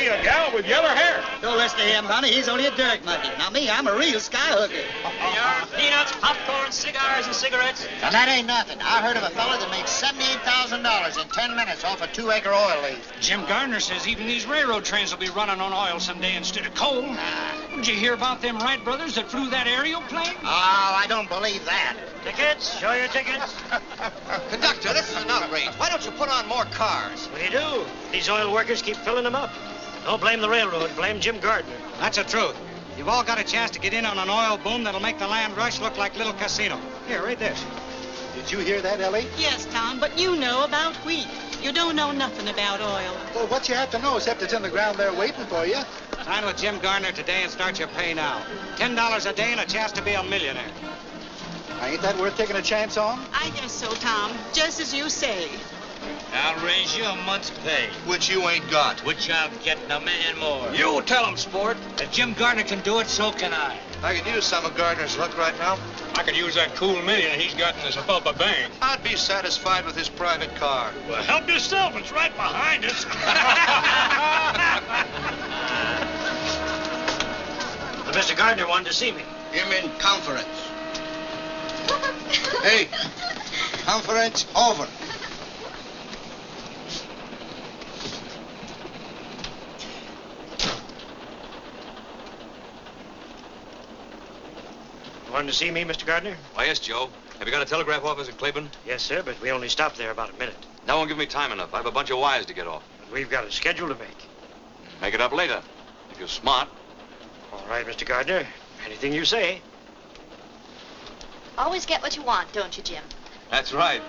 see a gal with yellow hair. Don't listen to him, honey. He's only a dirt monkey. Now me, I'm a real skyhooker. Peanuts, popcorn, cigars, and cigarettes. And that ain't nothing. I heard of a fella that made $78,000 in 10 minutes off a 2-acre oil lease. Jim Gardner says even these railroad trains will be running on oil someday instead of coal. Did you hear about them Wright brothers that flew that aerial plane? Oh, I don't believe that. Tickets? Show your tickets. Conductor, this is an outrage. Why don't you put on more cars? What do you do? These oil workers keep filling them up. Don't blame the railroad. Blame Jim Gardner. That's the truth. You've all got a chance to get in on an oil boom that'll make the land rush look like Little Casino. Here, read this. Did you hear that, Ellie? Yes, Tom, but you know about wheat. You don't know nothing about oil. Well, what you have to know, except it's in the ground there waiting for you. Sign with Jim Gardner today and start your pay now. $10 a day and a chance to be a millionaire. Now, ain't that worth taking a chance on? I guess so, Tom. Just as you say. I'll raise you a month's pay. Which you ain't got. Which I'm getting $1 million more. You tell him, sport. If Jim Gardner can do it, so can I. I could use some of Gardner's luck right now. I could use that cool million he's got in his Apulpa bank. I'd be satisfied with his private car. Well, help yourself. It's right behind us. Well, Mr. Gardner wanted to see me. Him in conference. Hey, conference over. Wanted to see me, Mr. Gardner? Why, yes, Joe. Have you got a telegraph office in Cleveland? Yes, sir, but we only stopped there about a minute. That won't give me time enough. I have a bunch of wires to get off. But we've got a schedule to make. Make it up later, if you're smart. All right, Mr. Gardner. Anything you say. Always get what you want, don't you, Jim? That's right.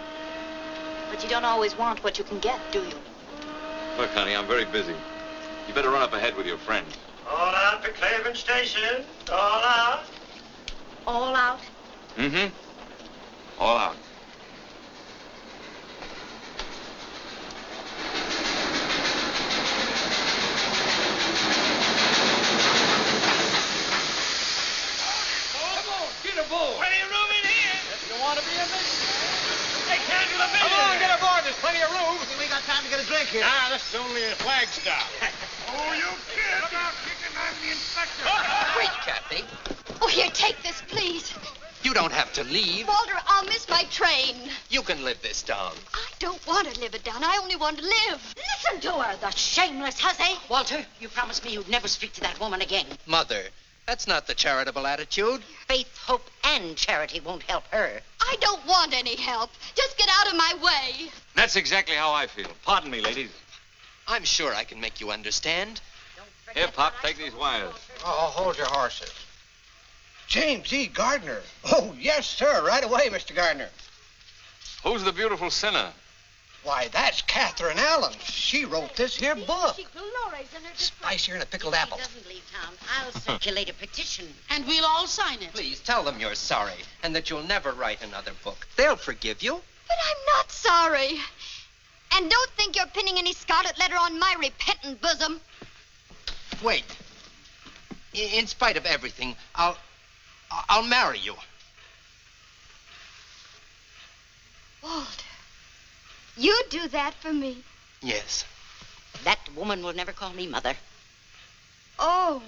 But you don't always want what you can get, do you? Look, honey, I'm very busy. You better run up ahead with your friends. All out to Cleveland Station. All out. All out? Mm-hmm. All out. Plenty of room in here. If you want to be a millionaire. They can't do a Come millionaire. on, get aboard. There's plenty of room. We got time to get a drink here. Ah, this is only a flag stop. Oh, you kid. Look out, kicking. I'm the inspector. Wait, Kathy. Oh, here, take this, please. You don't have to leave. Walter, I'll miss my train. You can live this down. I don't want to live it down. I only want to live. Listen to her, the shameless hussy. Walter, you promised me you'd never speak to that woman again. Mother, that's not the charitable attitude. Faith, hope, and charity won't help her. I don't want any help. Just get out of my way. That's exactly how I feel. Pardon me, ladies. I'm sure I can make you understand. Here, Pop, take these wires. Oh, hold your horses. James E. Gardner. Oh, yes, sir. Right away, Mr. Gardner. Who's the beautiful sinner? Why, that's Catherine Allen. She wrote this here book. Spicier than a pickled apple. Doesn't leave town. I'll circulate a petition. And we'll all sign it. Please tell them you're sorry and that you'll never write another book. They'll forgive you. But I'm not sorry. And don't think you're pinning any scarlet letter on my repentant bosom. Wait. In spite of everything, I'll marry you. Walter, you do that for me? Yes. That woman will never call me mother. Oh,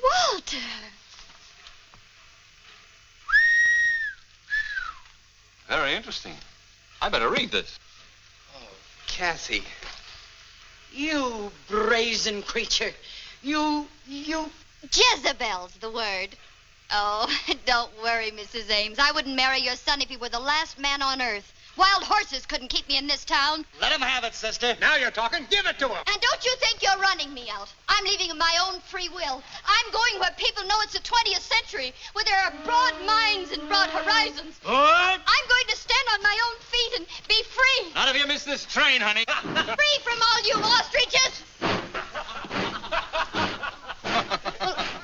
Walter. Very interesting. I better read this. Oh, Kathy. You brazen creature. You... Jezebel's the word. Oh, don't worry, Mrs. Ames. I wouldn't marry your son if he were the last man on earth. Wild horses couldn't keep me in this town. Let him have it, sister. Now you're talking. Give it to him. And don't you think you're running me out. I'm leaving of my own free will. I'm going where people know it's the 20th century, where there are broad minds and broad horizons. What? I'm going to stand on my own feet and be free. Not if you miss this train, honey. Free from all you ostriches.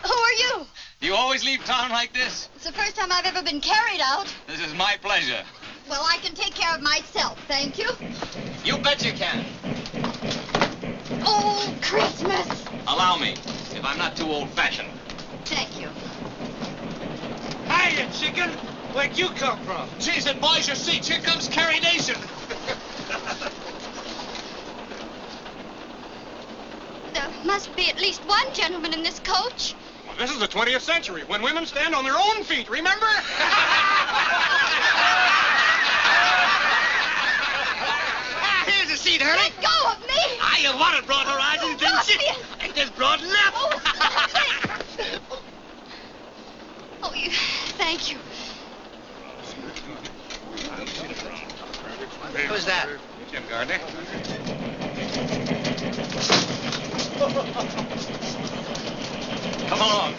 Who are you? You always leave town like this? It's the first time I've ever been carried out. This is my pleasure. Well, I can take care of myself, thank you. You bet you can. Oh, Christmas. Allow me, if I'm not too old-fashioned. Thank you. Hiya, chicken. Where'd you come from? Geez, and boys, your seats. Here comes Carrie Nation. Must be at least one gentleman in this coach. Well, this is the 20th century, when women stand on their own feet, remember? Here's a seat, Hurley. Let go of me! You wanted broad horizons, didn't you? Ain't this broad enough? Oh, thank you. Who's that? Jim Gardner. Come along.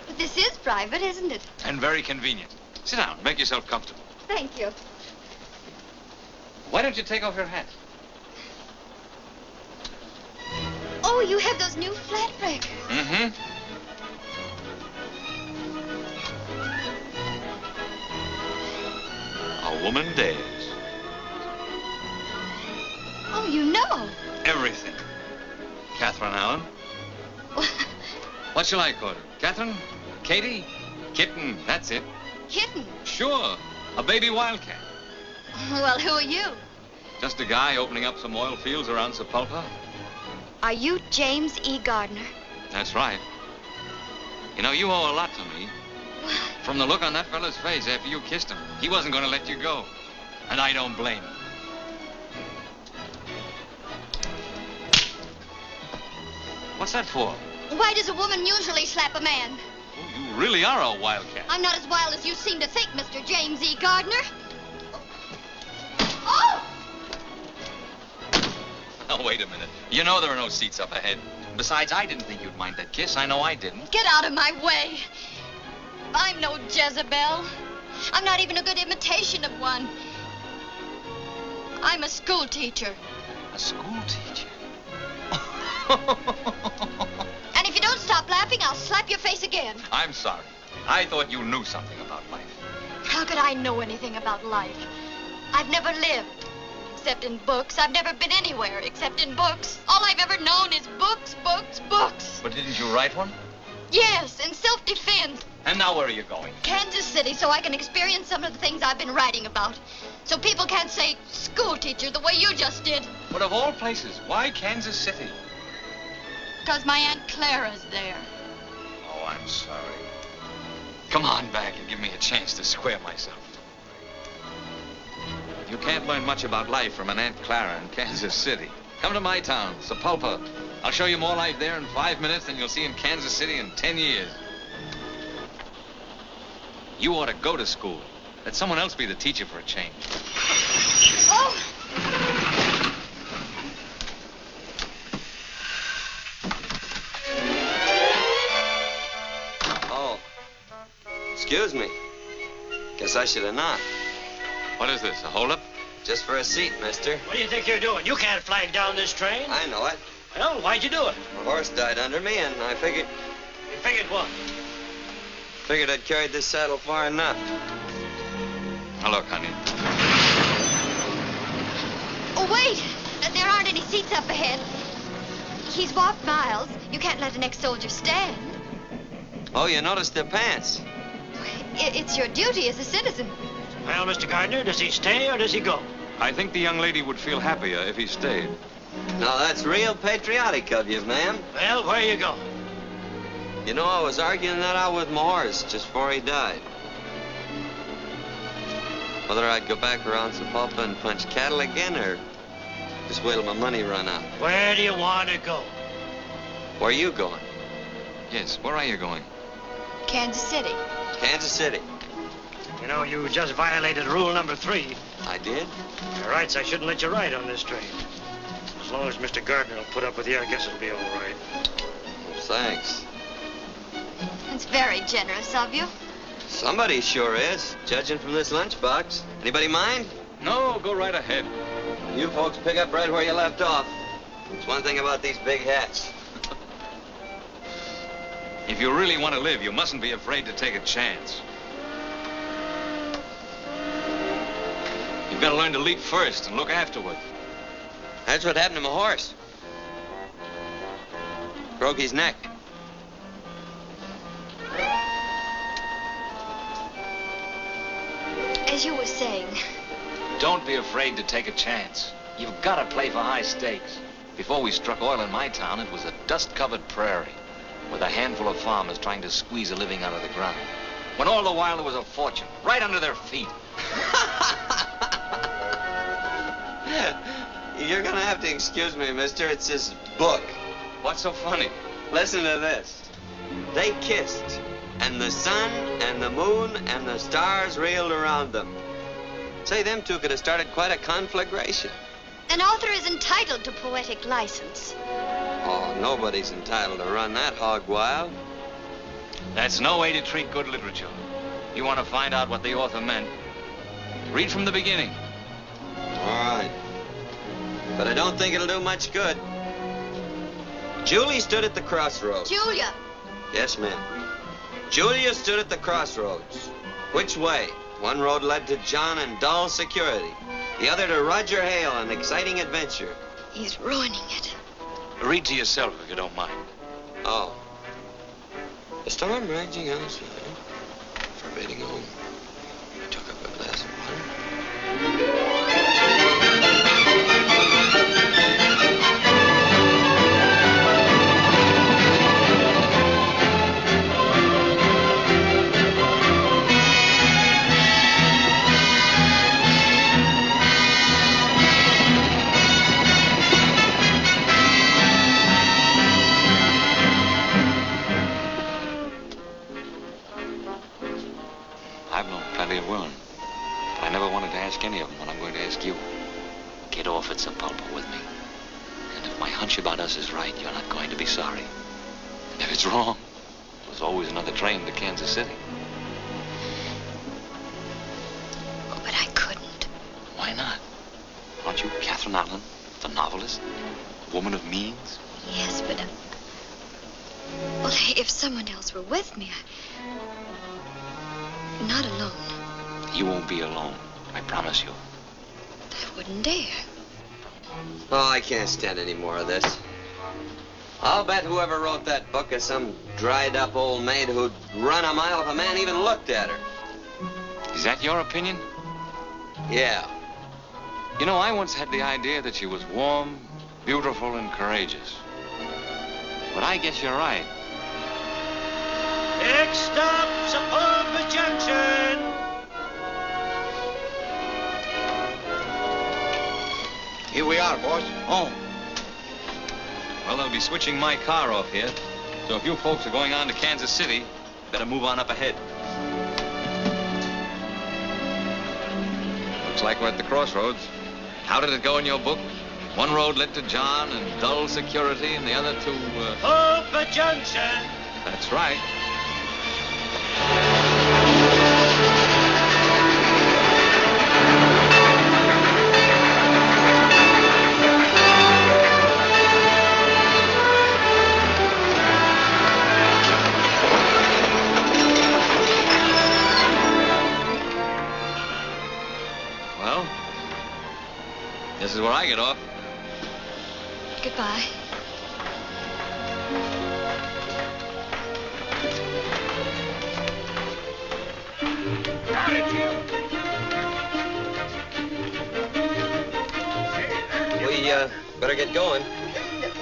But this is private, isn't it? And very convenient. Sit down. Make yourself comfortable. Thank you. Why don't you take off your hat? Oh, you have those new flat breakers. Mm-hmm. A woman dares. Oh, you know. Everything. Catherine Allen. What shall I call her? Catherine? Katie? Kitten, that's it. Kitten. Sure. A baby wildcat. Well, who are you? Just a guy opening up some oil fields around Sepulpa. Are you James E. Gardner? That's right. You know, you owe a lot to me. From the look on that fella's face after you kissed him, he wasn't going to let you go. And I don't blame him. What's that for? Why does a woman usually slap a man? Oh, you really are a wildcat. I'm not as wild as you seem to think, Mr. James E. Gardner. Oh! Oh, wait a minute. You know there are no seats up ahead. Besides, I didn't think you'd mind that kiss. I know I didn't. Get out of my way. I'm no Jezebel. I'm not even a good imitation of one. I'm a schoolteacher. A schoolteacher? And if you don't stop laughing, I'll slap your face again. I'm sorry. I thought you knew something about life. How could I know anything about life? I've never lived, except in books. I've never been anywhere, except in books. All I've ever known is books, books, books. But didn't you write one? Yes, in self-defense. And now where are you going? Kansas City, so I can experience some of the things I've been writing about. So people can't say schoolteacher the way you just did. But of all places, why Kansas City? Because my Aunt Clara's there. Oh, I'm sorry. Come on back and give me a chance to square myself. You can't learn much about life from an Aunt Clara in Kansas City. Come to my town, Sepulpa. I'll show you more life there in 5 minutes than you'll see in Kansas City in 10 years. You ought to go to school. Let someone else be the teacher for a change. Oh! Oh. Excuse me. Guess I should have knocked. What is this, a holdup? Just for a seat, mister. What do you think you're doing? You can't flag down this train. I know it. Well, why'd you do it? My horse died under me, and I figured... You figured what? Figured I'd carried this saddle far enough. Now, look, honey. Oh, wait! There aren't any seats up ahead. He's walked miles. You can't let an ex-soldier stand. Oh, you noticed their pants. It's your duty as a citizen. Well, Mr. Gardner, does he stay or does he go? I think the young lady would feel happier if he stayed. Now, that's real patriotic of you, ma'am. Well, where you go? You know, I was arguing that out with my horse just before he died. Whether I'd go back around Sepulpa and punch cattle again, or just wait till my money run out. Where do you want to go? Where are you going? Yes, where are you going? Kansas City. Kansas City. You know, you just violated rule number 3. I did? Your rights, I shouldn't let you ride on this train. As long as Mr. Gardner will put up with you, I guess it'll be all right. Well, thanks. It's very generous of you. Somebody sure is, judging from this lunchbox. Anybody mind? No, go right ahead. You folks pick up right where you left off. It's one thing about these big hats. If you really want to live, you mustn't be afraid to take a chance. You've got to learn to leap first and look afterward. That's what happened to my horse. Broke his neck. as you were saying. Don't be afraid to take a chance. You've got to play for high stakes. Before we struck oil in my town, it was a dust-covered prairie with a handful of farmers trying to squeeze a living out of the ground. When all the while there was a fortune right under their feet. You're gonna have to excuse me, mister. It's this book. What's so funny? Listen to this. They kissed, and the sun and the moon and the stars reeled around them. Say, them two could have started quite a conflagration. An author is entitled to poetic license. Oh, nobody's entitled to run that hog wild. That's no way to treat good literature. You want to find out what the author meant? Read from the beginning. All right. But I don't think it'll do much good. Julie stood at the crossroads. Julia. Yes, ma'am. Julia stood at the crossroads. Which way? One road led to John and dull security. The other to Roger Hale and exciting adventure. He's ruining it. Read to yourself if you don't mind. Oh. The storm raging outside, forbidding home. I took up a glass of water. I've known plenty of women, but I never wanted to ask any of them what I'm going to ask you. Get off at Sepulpa with me. And if my hunch about us is right, you're not going to be sorry. And if it's wrong, there's always another train to Kansas City. Oh, but I couldn't. Why not? Aren't you Catherine Allen, the novelist? A woman of means? Yes, but... well, if someone else were with me, not alone. You won't be alone, I promise you. I wouldn't dare. Oh, I can't stand any more of this. I'll bet whoever wrote that book is some dried-up old maid who'd run a mile if a man even looked at her. Is that your opinion? Yeah. You know, I once had the idea that she was warm, beautiful, and courageous. But I guess you're right. Next stop, Sepulpa Junction. Here we are, boss. Home. Well, they'll be switching my car off here. So if you folks are going on to Kansas City, better move on up ahead. Looks like we're at the crossroads. How did it go in your book? One road led to John and dull security, and the other to, Sepulpa Junction. That's right. Well, this is where I get off. Goodbye. We, better get going.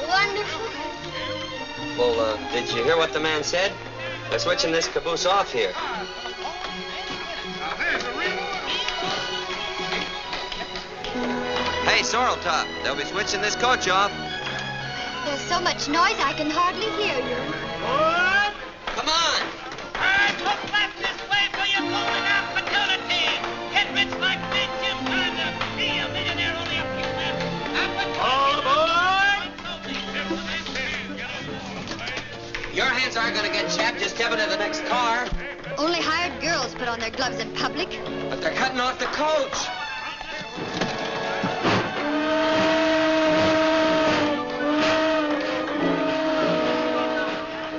Wonderful. Well, did you hear what the man said? They're switching this caboose off here. Hey, Sorrel Top, they'll be switching this coach off. There's so much noise I can hardly hear you. What? Come on. Look left this way for your golden opportunity. Get rich like me, Jim Gardner. Be a millionaire only a few left. All aboard! Your hands aren't going to get chapped. Just step into the next car. Only hired girls put on their gloves in public. But they're cutting off the coach.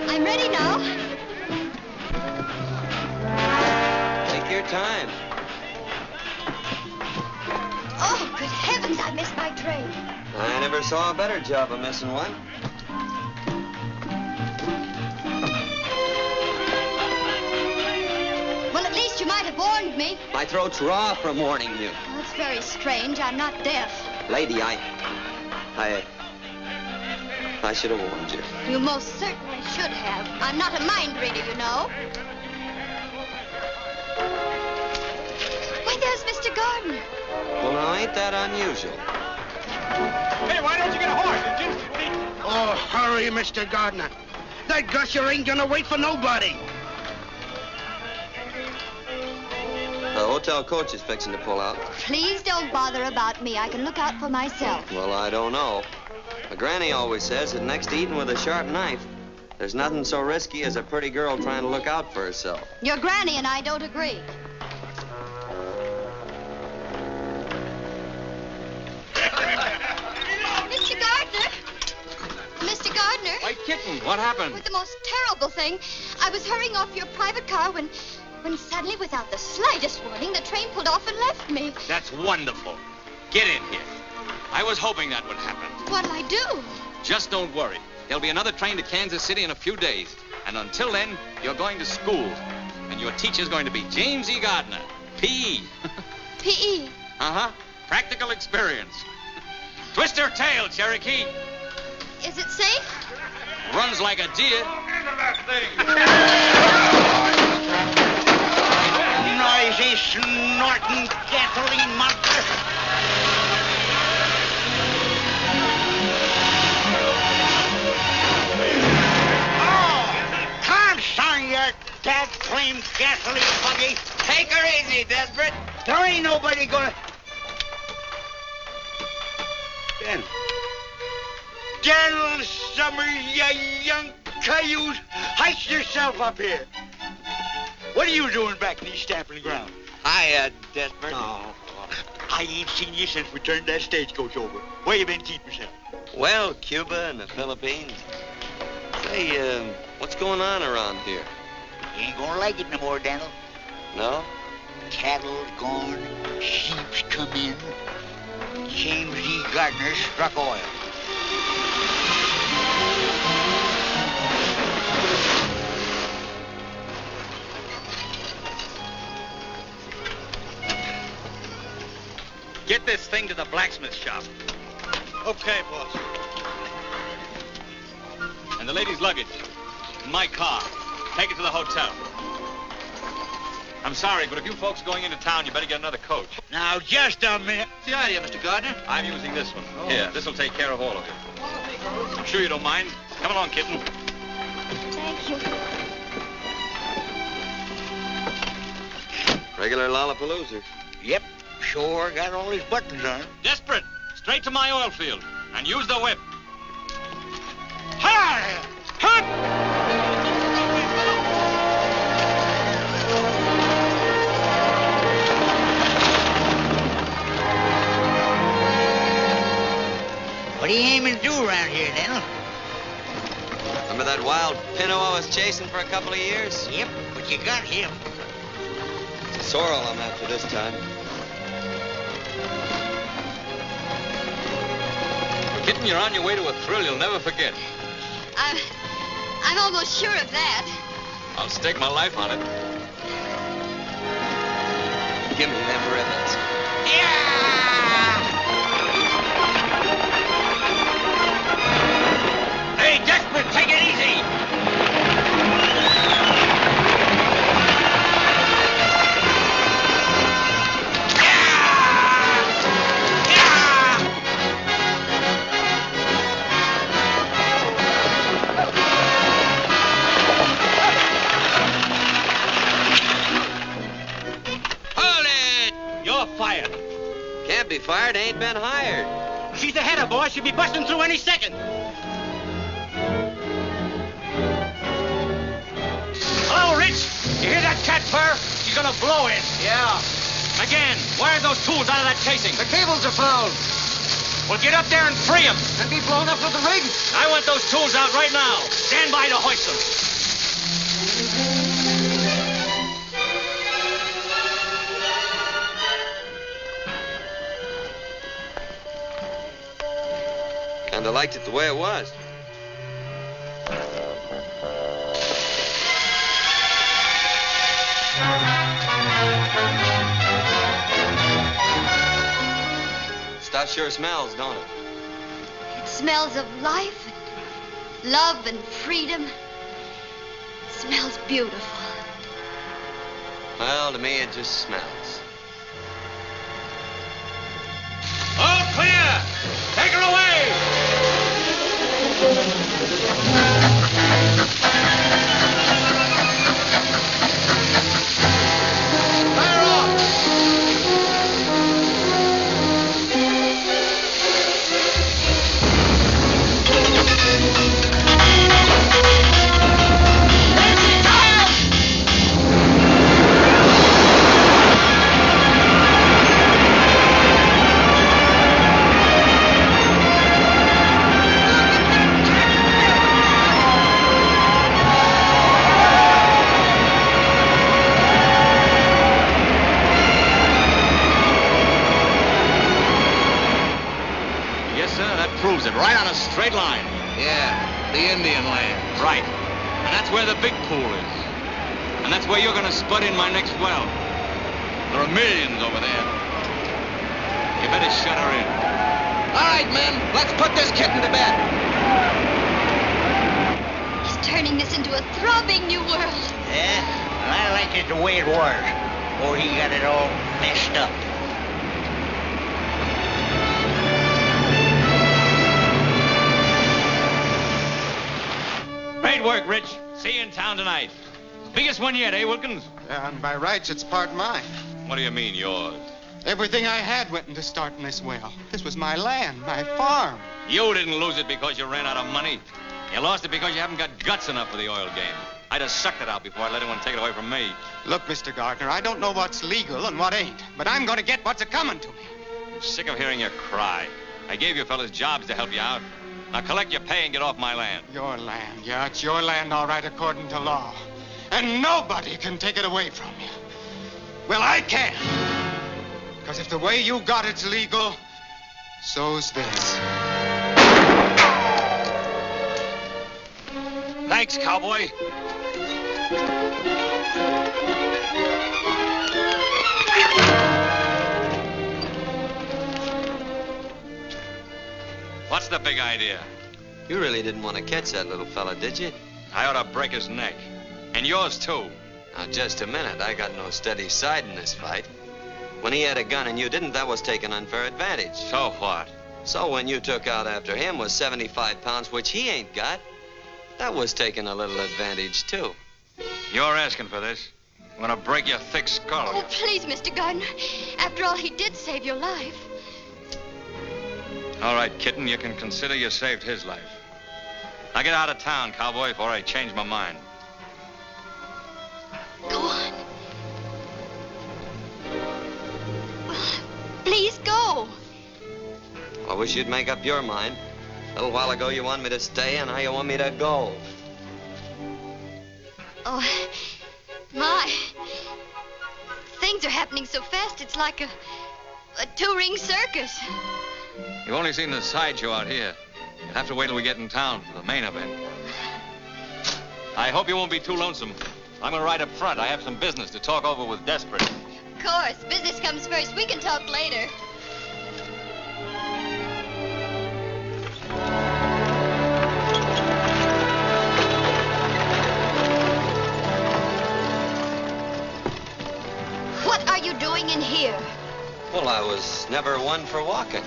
I'm ready now. Take your time. Oh, good heavens, I missed my train. I never saw a better job of missing one. Well, at least you might might have warned me. My throat's raw from warning you. That's very strange. I'm not deaf. Lady, I should have warned you. You most certainly should have. I'm not a mind reader, you know. Why, there's Mr. Gardner. Well, now, ain't that unusual? Hey, why don't you get a horse? Oh, hurry, Mr. Gardner. That gusher ain't gonna wait for nobody. The hotel coach is fixing to pull out. Please don't bother about me. I can look out for myself. Well, I don't know. My granny always says that next to eating with a sharp knife, there's nothing so risky as a pretty girl trying to look out for herself. Your granny and I don't agree. Mr. Gardner! Mr. Gardner! Why, kitten, what happened? With the most terrible thing. I was hurrying off your private car when suddenly, without the slightest warning, the train pulled off and left me. That's wonderful. Get in here. I was hoping that would happen. What'll I do? Just don't worry. There'll be another train to Kansas City in a few days. And until then, you're going to school. And your teacher's going to be James E. Gardner, P.E. P.E.? Uh-huh. Practical experience. Twist her tail, Cherokee. Is it safe? Runs like a deer. Noisy, snorting gasoline monster. Son, you dad-claim gasoline buggy. Take her easy, Desperate. There ain't nobody gonna... Ben. Daniel Summers, you young cayuse. Heist yourself up here. What are you doing back in these stamping ground? Hiya, Desperate. No. I ain't seen you since we turned that stagecoach over. Where you been keeping yourself? Well, Cuba and the Philippines. Say, what's going on around here? You ain't gonna like it no more, Daniel. No? Cattle gone, sheep's come in. James E. Gardner struck oil. Get this thing to the blacksmith shop. Okay, boss. And the lady's luggage. In my car. Take it to the hotel. I'm sorry, but if you folks are going into town, you better get another coach. Now, just a minute. What's the idea, Mr. Gardner? I'm using this one. Here, this'll take care of all of you. I'm sure you don't mind. Come along, kitten. Thank you. Regular Lollapalooza. Yep, sure got all his buttons on. Desperate. Straight to my oil field. And use the whip. Hi! Hunt! What are you aiming to do around here, Daniel? Remember that wild pinto I was chasing for a couple of years? Yep, but you got him. It's a sorrel I'm after this time. Kitten, you're on your way to a thrill you'll never forget. I'm almost sure of that. I'll stake my life on it. Give me them ribbons. Hey, Desperate, take it easy. Fired. Can't be fired, ain't been hired. She's ahead of boy. She'll be busting through any second. Hello, Rich. You hear that cat purr? She's gonna blow in. Yeah. Again, wire those tools out of that casing. The cables are fouled. Well, get up there and free them. And be blown up with the rig. I want those tools out right now. Stand by to hoist them. And I liked it the way it was. Stuff sure smells, don't it? It smells of life, and love, and freedom. It smells beautiful. Well, to me, it just smells. All clear! Take her away! Fire off! Proves it, right on a straight line. Yeah, the Indian land. Right. And that's where the big pool is. And that's where you're gonna spud in my next well. There are millions over there. You better shut her in. All right, men, let's put this kitten to bed. He's turning this into a throbbing new world. Yeah? Well, I liked it the way it was. Or he got it all messed up. Great work, Rich. See you in town tonight. Biggest one yet, eh, Wilkins? Yeah, and by rights, it's part mine. What do you mean, yours? Everything I had went into starting this well. This was my land, my farm. You didn't lose it because you ran out of money. You lost it because you haven't got guts enough for the oil game. I'd have sucked it out before I let anyone take it away from me. Look, Mr. Gardner, I don't know what's legal and what ain't, but I'm going to get what's a-coming to me. I'm sick of hearing you cry. I gave you fellas jobs to help you out. Now collect your pay and get off my land. Your land, yeah, it's your land all right according to law. And nobody can take it away from you. Well, I can. Because if the way you got it's legal, so's this. Thanks, cowboy. What's the big idea? You really didn't want to catch that little fella, did you? I ought to break his neck. And yours, too. Now, just a minute. I got no steady side in this fight. When he had a gun and you didn't, that was taking unfair advantage. So what? So when you took out after him with 75 pounds, which he ain't got, that was taking a little advantage, too. You're asking for this. I'm gonna break your thick skull. Oh, please, Mr. Gardner. After all, he did save your life. All right, kitten, you can consider you saved his life. Now get out of town, cowboy, before I change my mind. Go on. Well, please go. I wish you'd make up your mind. A little while ago you wanted me to stay, and now you want me to go. Oh, my. Things are happening so fast, it's like a two-ring circus. You've only seen the sideshow out here. You'll have to wait till we get in town for the main event. I hope you won't be too lonesome. I'm gonna ride up front. I have some business to talk over with Desperate. Of course, business comes first. We can talk later. What are you doing in here? Well, I was never one for walking.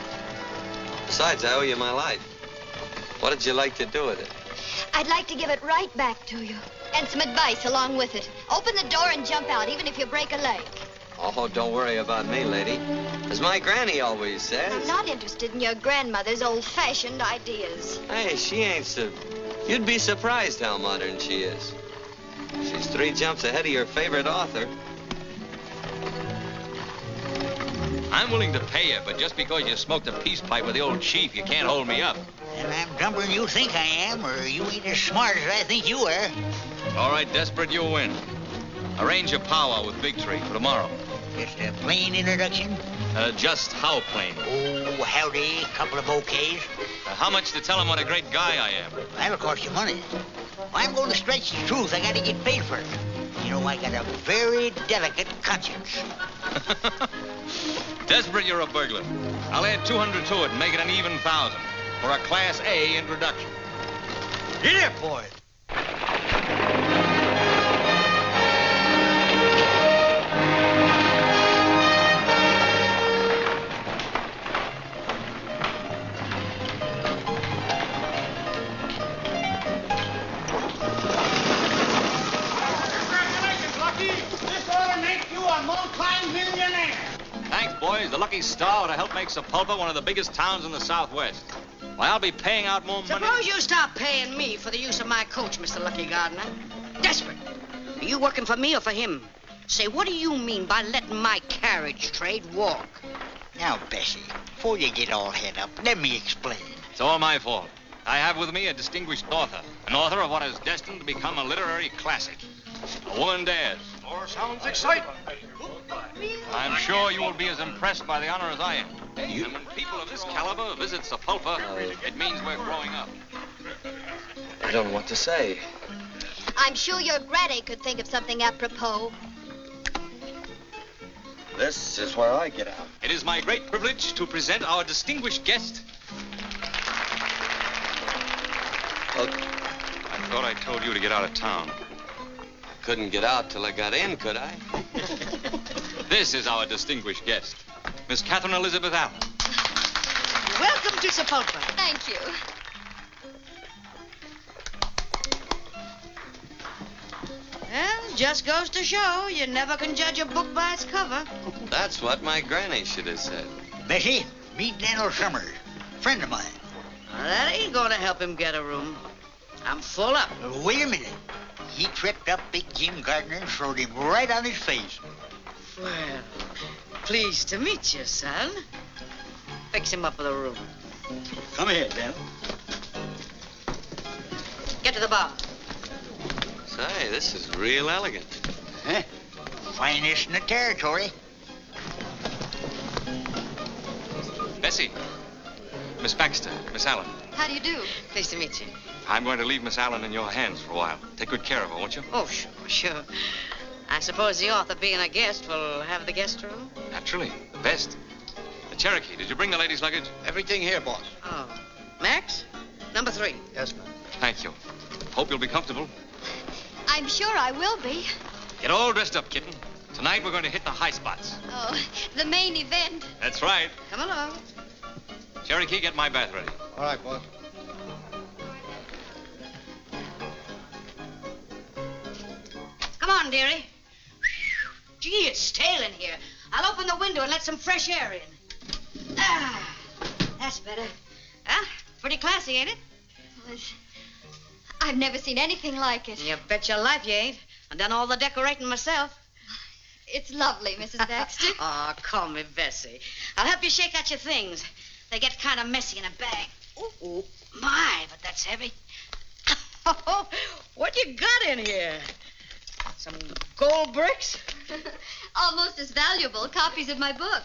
Besides, I owe you my life. What did you like to do with it? I'd like to give it right back to you. And some advice along with it. Open the door and jump out, even if you break a leg. Oh, don't worry about me, lady. As my granny always says. I'm not interested in your grandmother's old-fashioned ideas. Hey, she ain't so... You'd be surprised how modern she is. She's 3 jumps ahead of your favorite author. I'm willing to pay you, but just because you smoked a peace pipe with the old chief, you can't hold me up. And I'm dumber than you think I am, or you ain't as smart as I think you are. All right, Desperate, you win. Arrange a powwow with Big Tree for tomorrow. Just a plain introduction? Just how plain? Oh, howdy, couple of bouquets. How much to tell him what a great guy I am? That'll cost you money. If I'm going to stretch the truth, I got to get paid for it. You know, I got a very delicate conscience. Desperate, you're a burglar. I'll add 200 to it and make it an even 1,000 for a Class A introduction. Get it, boy. Thanks, boys. The lucky star would have helped make Sepulpa one of the biggest towns in the Southwest. Why, I'll be paying out more money. Suppose you stop paying me for the use of my coach, Mr. Lucky Gardener. Desperate. Are you working for me or for him? Say, what do you mean by letting my carriage trade walk? Now, Bessie, before you get all head up, let me explain. It's all my fault. I have with me a distinguished author, an author of what is destined to become a literary classic. A Woman Dares. More sounds exciting. I'm sure you will be as impressed by the honor as I am. And when people of this caliber visit Sepulpa, it means we're growing up. I don't know what to say. I'm sure your granny could think of something apropos. This is where I get out. It is my great privilege to present our distinguished guest. I thought I told you to get out of town. Couldn't get out till I got in, could I? This is our distinguished guest, Miss Catherine Elizabeth Allen. Welcome to Sepulpa. Thank you. Well, just goes to show you never can judge a book by its cover. That's what my granny should have said. Bessie, meet Daniel Summers, friend of mine. Now, that ain't gonna help him get a room. I'm full up. Wait a minute. He tripped up Big Jim Gardner and throwed him right on his face. Well, pleased to meet you, son. Fix him up with a room. Come here, Dan. Get to the bar. Say, this is real elegant. Huh? Finest in the territory. Bessie. Miss Baxter, Miss Allen. How do you do? Pleased to meet you. I'm going to leave Miss Allen in your hands for a while. Take good care of her, won't you? Oh, sure. I suppose the author, being a guest, will have the guest room? Naturally. The best. The Cherokee, did you bring the ladies' luggage? Everything here, boss. Oh. Max? Number 3. Yes, ma'am. Thank you. Hope you'll be comfortable. I'm sure I will be. Get all dressed up, kitten. Tonight we're going to hit the high spots. Oh, the main event. That's right. Come along. Cherokee, get my bath ready. All right, boss. Come on, dearie. Gee, it's stale in here. I'll open the window and let some fresh air in. Ah, that's better. Huh? Pretty classy, ain't it? I've never seen anything like it. You bet your life you ain't. I've done all the decorating myself. It's lovely, Mrs. Baxter. Oh, call me Bessie. I'll help you shake out your things. They get kind of messy in a bag. Ooh, my, but that's heavy. Oh, what you got in here? Some gold bricks? Almost as valuable copies of my book.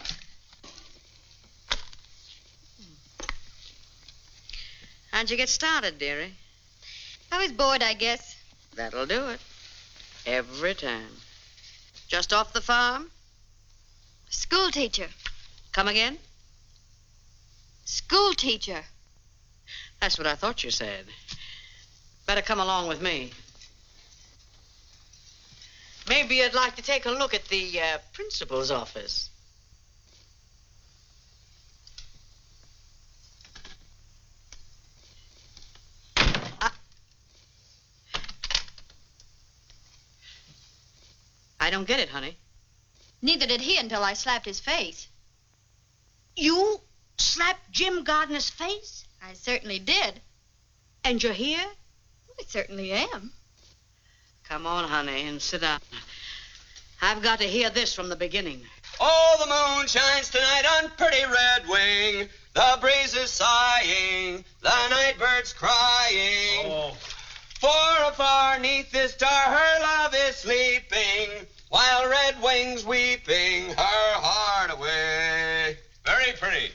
How'd you get started, dearie? I was bored, I guess. That'll do it. Every time. Just off the farm? Schoolteacher. Come again? Schoolteacher. That's what I thought you said. Better come along with me. Maybe you'd like to take a look at the principal's office. I don't get it, honey. Neither did he until I slapped his face. You slapped Jim Gardner's face? I certainly did. And you're here? I certainly am. Come on, honey, and sit down. I've got to hear this from the beginning. Oh, the moon shines tonight on pretty Red Wing. The breeze is sighing, the night bird's crying. Oh. For afar neath this star her love is sleeping, while Red Wing's weeping her heart away. Very pretty.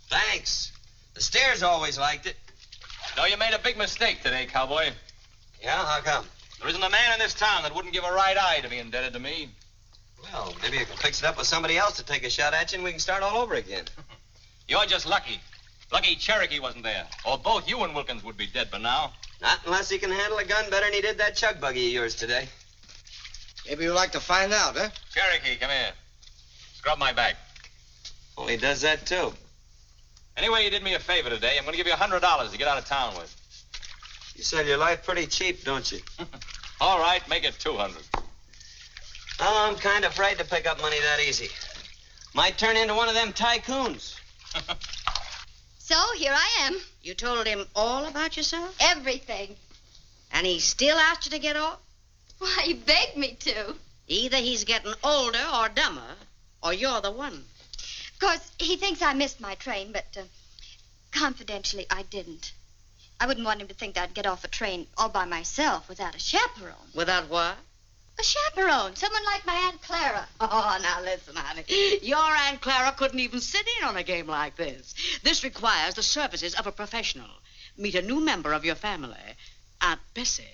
Thanks. The stairs always liked it. No, you made a big mistake today, cowboy. Yeah, how come? There isn't a man in this town that wouldn't give a right eye to be indebted to me. Well, maybe you can fix it up with somebody else to take a shot at you and we can start all over again. You're just lucky. Lucky Cherokee wasn't there. Or both you and Wilkins would be dead by now. Not unless he can handle a gun better than he did that chug buggy of yours today. Maybe you'd like to find out, huh? Cherokee, come here. Scrub my back. Well, he does that, too. Anyway, you did me a favor today. I'm going to give you $100 to get out of town with. You sell your life pretty cheap, don't you? All right, make it $200. Oh, I'm kind of afraid to pick up money that easy. Might turn into one of them tycoons. So, here I am. You told him all about yourself? Everything. And he still asked you to get off? Why, he begged me to. Either he's getting older or dumber, or you're the one. Of course, he thinks I missed my train, but confidentially, I didn't. I wouldn't want him to think that I'd get off a train all by myself without a chaperone. Without what? A chaperone. Someone like my Aunt Clara. Oh, now listen, honey. Your Aunt Clara couldn't even sit in on a game like this. This requires the services of a professional. Meet a new member of your family, Aunt Bessie.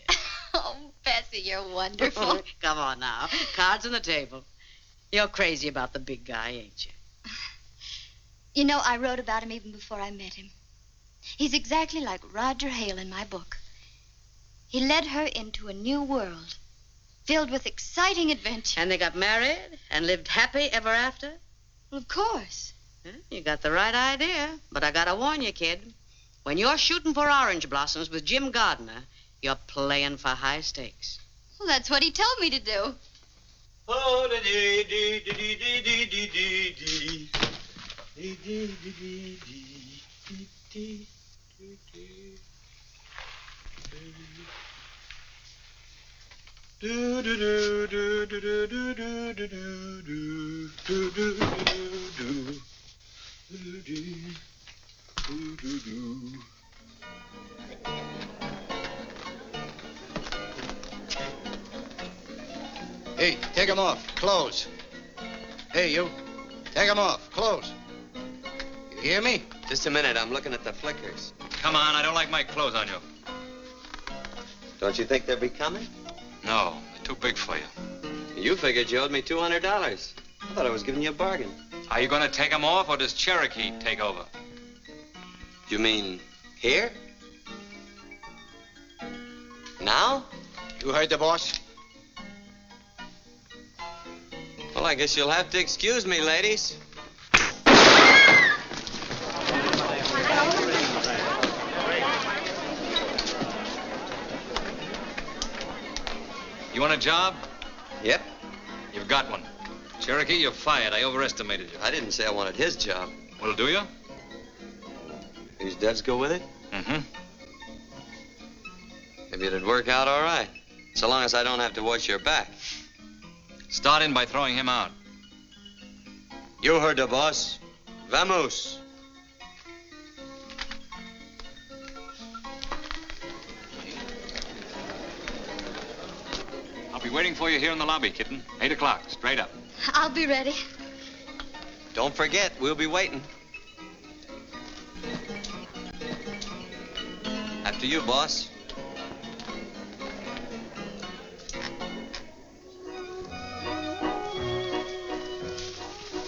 Oh, Bessie, you're wonderful. Come on now. Cards on the table. You're crazy about the big guy, ain't you? You know, I wrote about him even before I met him. He's exactly like Rogell in my book. He led her into a new world, filled with exciting adventure. And they got married and lived happy ever after? Well, of course. You got the right idea. But I gotta warn you, kid. When you're shooting for orange blossoms with Jim Gardner, you're playing for high stakes. Well, that's what he told me to do. Oh, dee dee dee dee dee dee dee dee dee dee dee dee. Do do do do do do do do do do do do do do do. Hey, take 'em off. Close. Hey, you. Take 'em off. Close. You hear me? Just a minute. I'm looking at the flickers. Come on, I don't like my clothes on you. Don't you think they'll be coming? No, they're too big for you. You figured you owed me $200. I thought I was giving you a bargain. Are you going to take them off, or does Cherokee take over? You mean here? Now? You heard the boss? Well, I guess you'll have to excuse me, ladies. You want a job? Yep. You've got one. Cherokee, you're fired. I overestimated you. I didn't say I wanted his job. Well, do you? These devs go with it? Mm-hmm. Maybe it'd work out all right. So long as I don't have to watch your back. Start in by throwing him out. You heard the boss. Vamos. I'll be waiting for you here in the lobby, kitten. 8 o'clock, straight up. I'll be ready. Don't forget, we'll be waiting. After you, boss.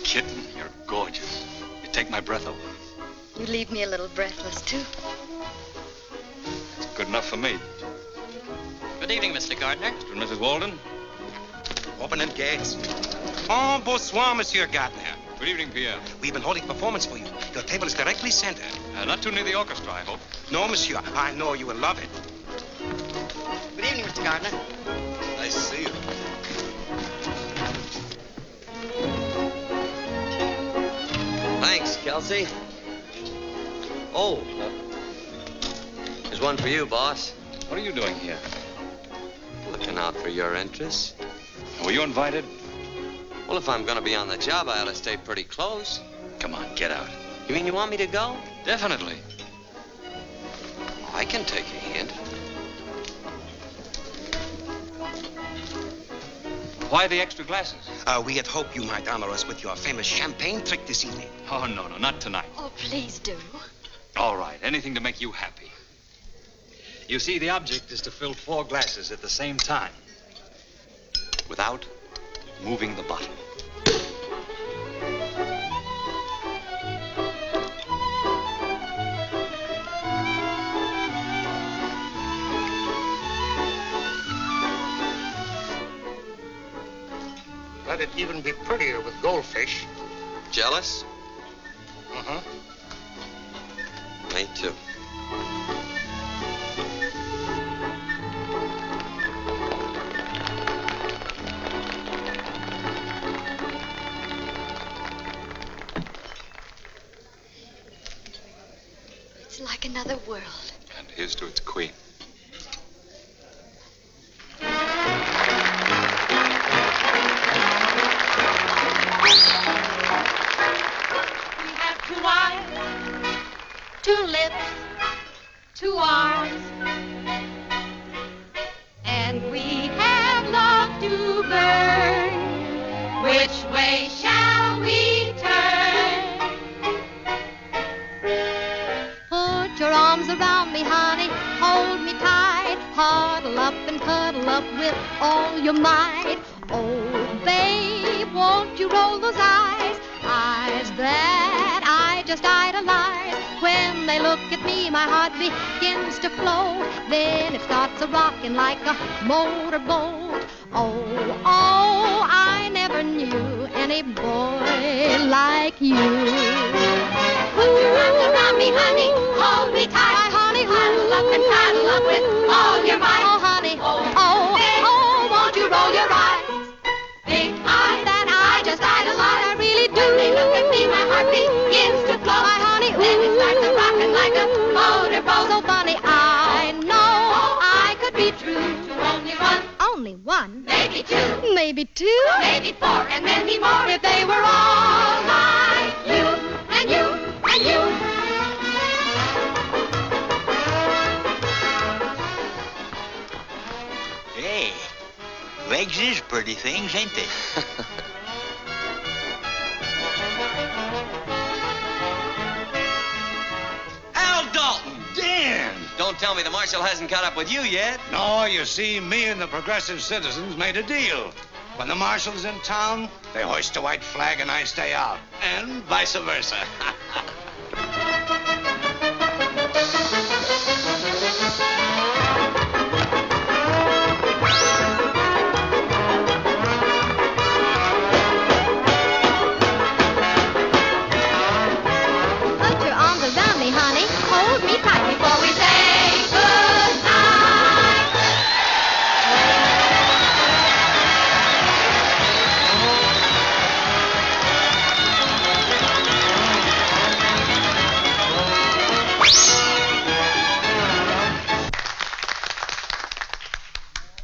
Kitten, you're gorgeous. You take my breath away. You leave me a little breathless, too. That's good enough for me. Good evening, Mr. Gardner. Mr. and Mrs. Walden. Open them gates. Oh, bonsoir, Monsieur Gardner. Good evening, Pierre. We've been holding performance for you. Your table is directly centered. Not too near the orchestra, I hope. No, Monsieur. I know you will love it. Good evening, Mr. Gardner. Nice to see you. Thanks, Kelsey. Oh, there's one for you, boss. What are you doing here? Looking out for your interests. Were you invited? Well, if I'm going to be on the job, I ought to stay pretty close. Come on, get out. You mean you want me to go? Definitely. I can take a hint. Why the extra glasses? We had hoped you might honor us with your famous champagne trick this evening. Oh, no, not tonight. Oh, please do. All right, anything to make you happy. You see, the object is to fill 4 glasses at the same time without moving the bottle. Let it even be prettier with goldfish. Jealous? Uh-huh. Me too. It's like another world. And here's to its queen. Two eyes, 2 lips, 2 arms, and we have love to burn. Which way shall we turn? Put your arms around me, honey, hold me tight, huddle up and cuddle up with all your might. Oh, babe, won't you roll those eyes that I just idolize. When they look at me, my heart begins to flow. Then it starts a-rocking like a motorboat. Oh, oh, I never knew any boy like you. Put your arms around me, honey, hold me tight, honey, huddle up and cuddle up with all your might. Oh, honey, oh, won't you roll your eyes? Big eyes that I just idolize. I really do. When they look at me, my heart begins to flow. My honey, then it starts a-rocking like a motorboat. So funny, I know I could be true to only one. Only one. Maybe 2. Maybe 2. Maybe 4 and many more if they were all like you and you and you. Hey, legs is pretty things, ain't they? Al Dalton! Dan! Don't tell me the marshal hasn't caught up with you yet. No, you see, me and the progressive citizens made a deal. When the marshal's in town, they hoist a white flag and I stay out. And vice versa. Put your arms around me, honey. Hold me tight before we say goodnight.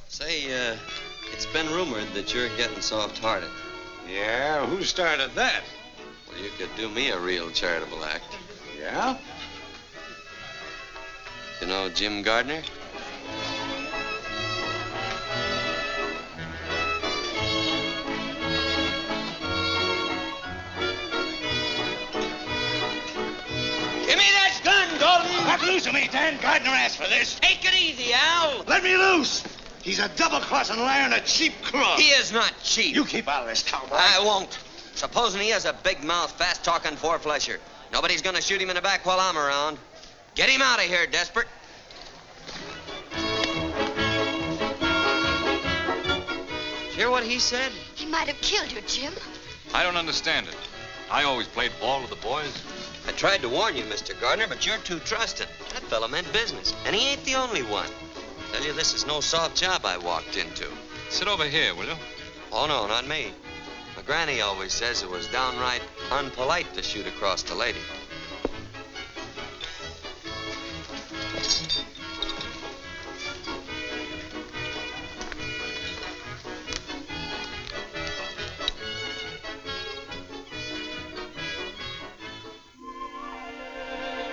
Say, it's been rumored that you're getting soft-hearted. Yeah, who started that? Well, you could do me a real charitable act. Yeah? You know Jim Gardner? Give me that gun, Dalton! Let loose of me, Dan. Gardner asked for this. Take it easy, Al. Let me loose! He's a double-crossing liar and a cheap crook. He is not cheap. You keep out of this, cowboy. I won't. Supposing he has a big mouth, fast-talking four-flesher. Nobody's gonna shoot him in the back while I'm around. Get him out of here, Desperate. Did you hear what he said? He might have killed you, Jim. I don't understand it. I always played ball with the boys. I tried to warn you, Mr. Gardner, but you're too trusting. That fella meant business, and he ain't the only one. Tell you, this is no soft job I walked into. Sit over here, will you? Oh, no, not me. My granny always says it was downright unpolite to shoot across the lady.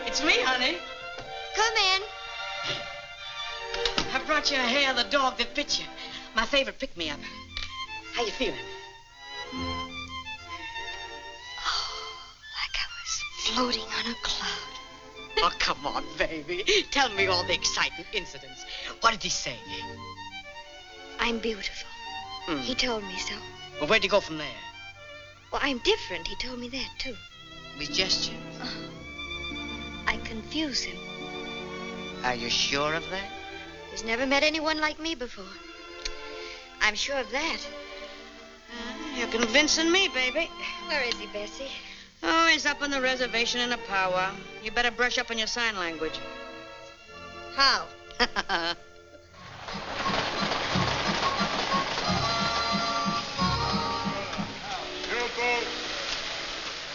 It's me, honey. Come in. I brought you a hair of the dog that bit you. My favorite pick-me-up. How you feeling? Oh, like I was floating on a cloud. Oh, come on, baby. Tell me all the exciting incidents. What did he say? I'm beautiful. He told me so. Well, where'd you go from there? Well, I'm different. He told me that, too. With gestures? I confuse him. Are you sure of that? He's never met anyone like me before. I'm sure of that. You're convincing me, baby. Where is he, Bessie? Oh, he's up on the reservation in a powwow. You better brush up on your sign language. How?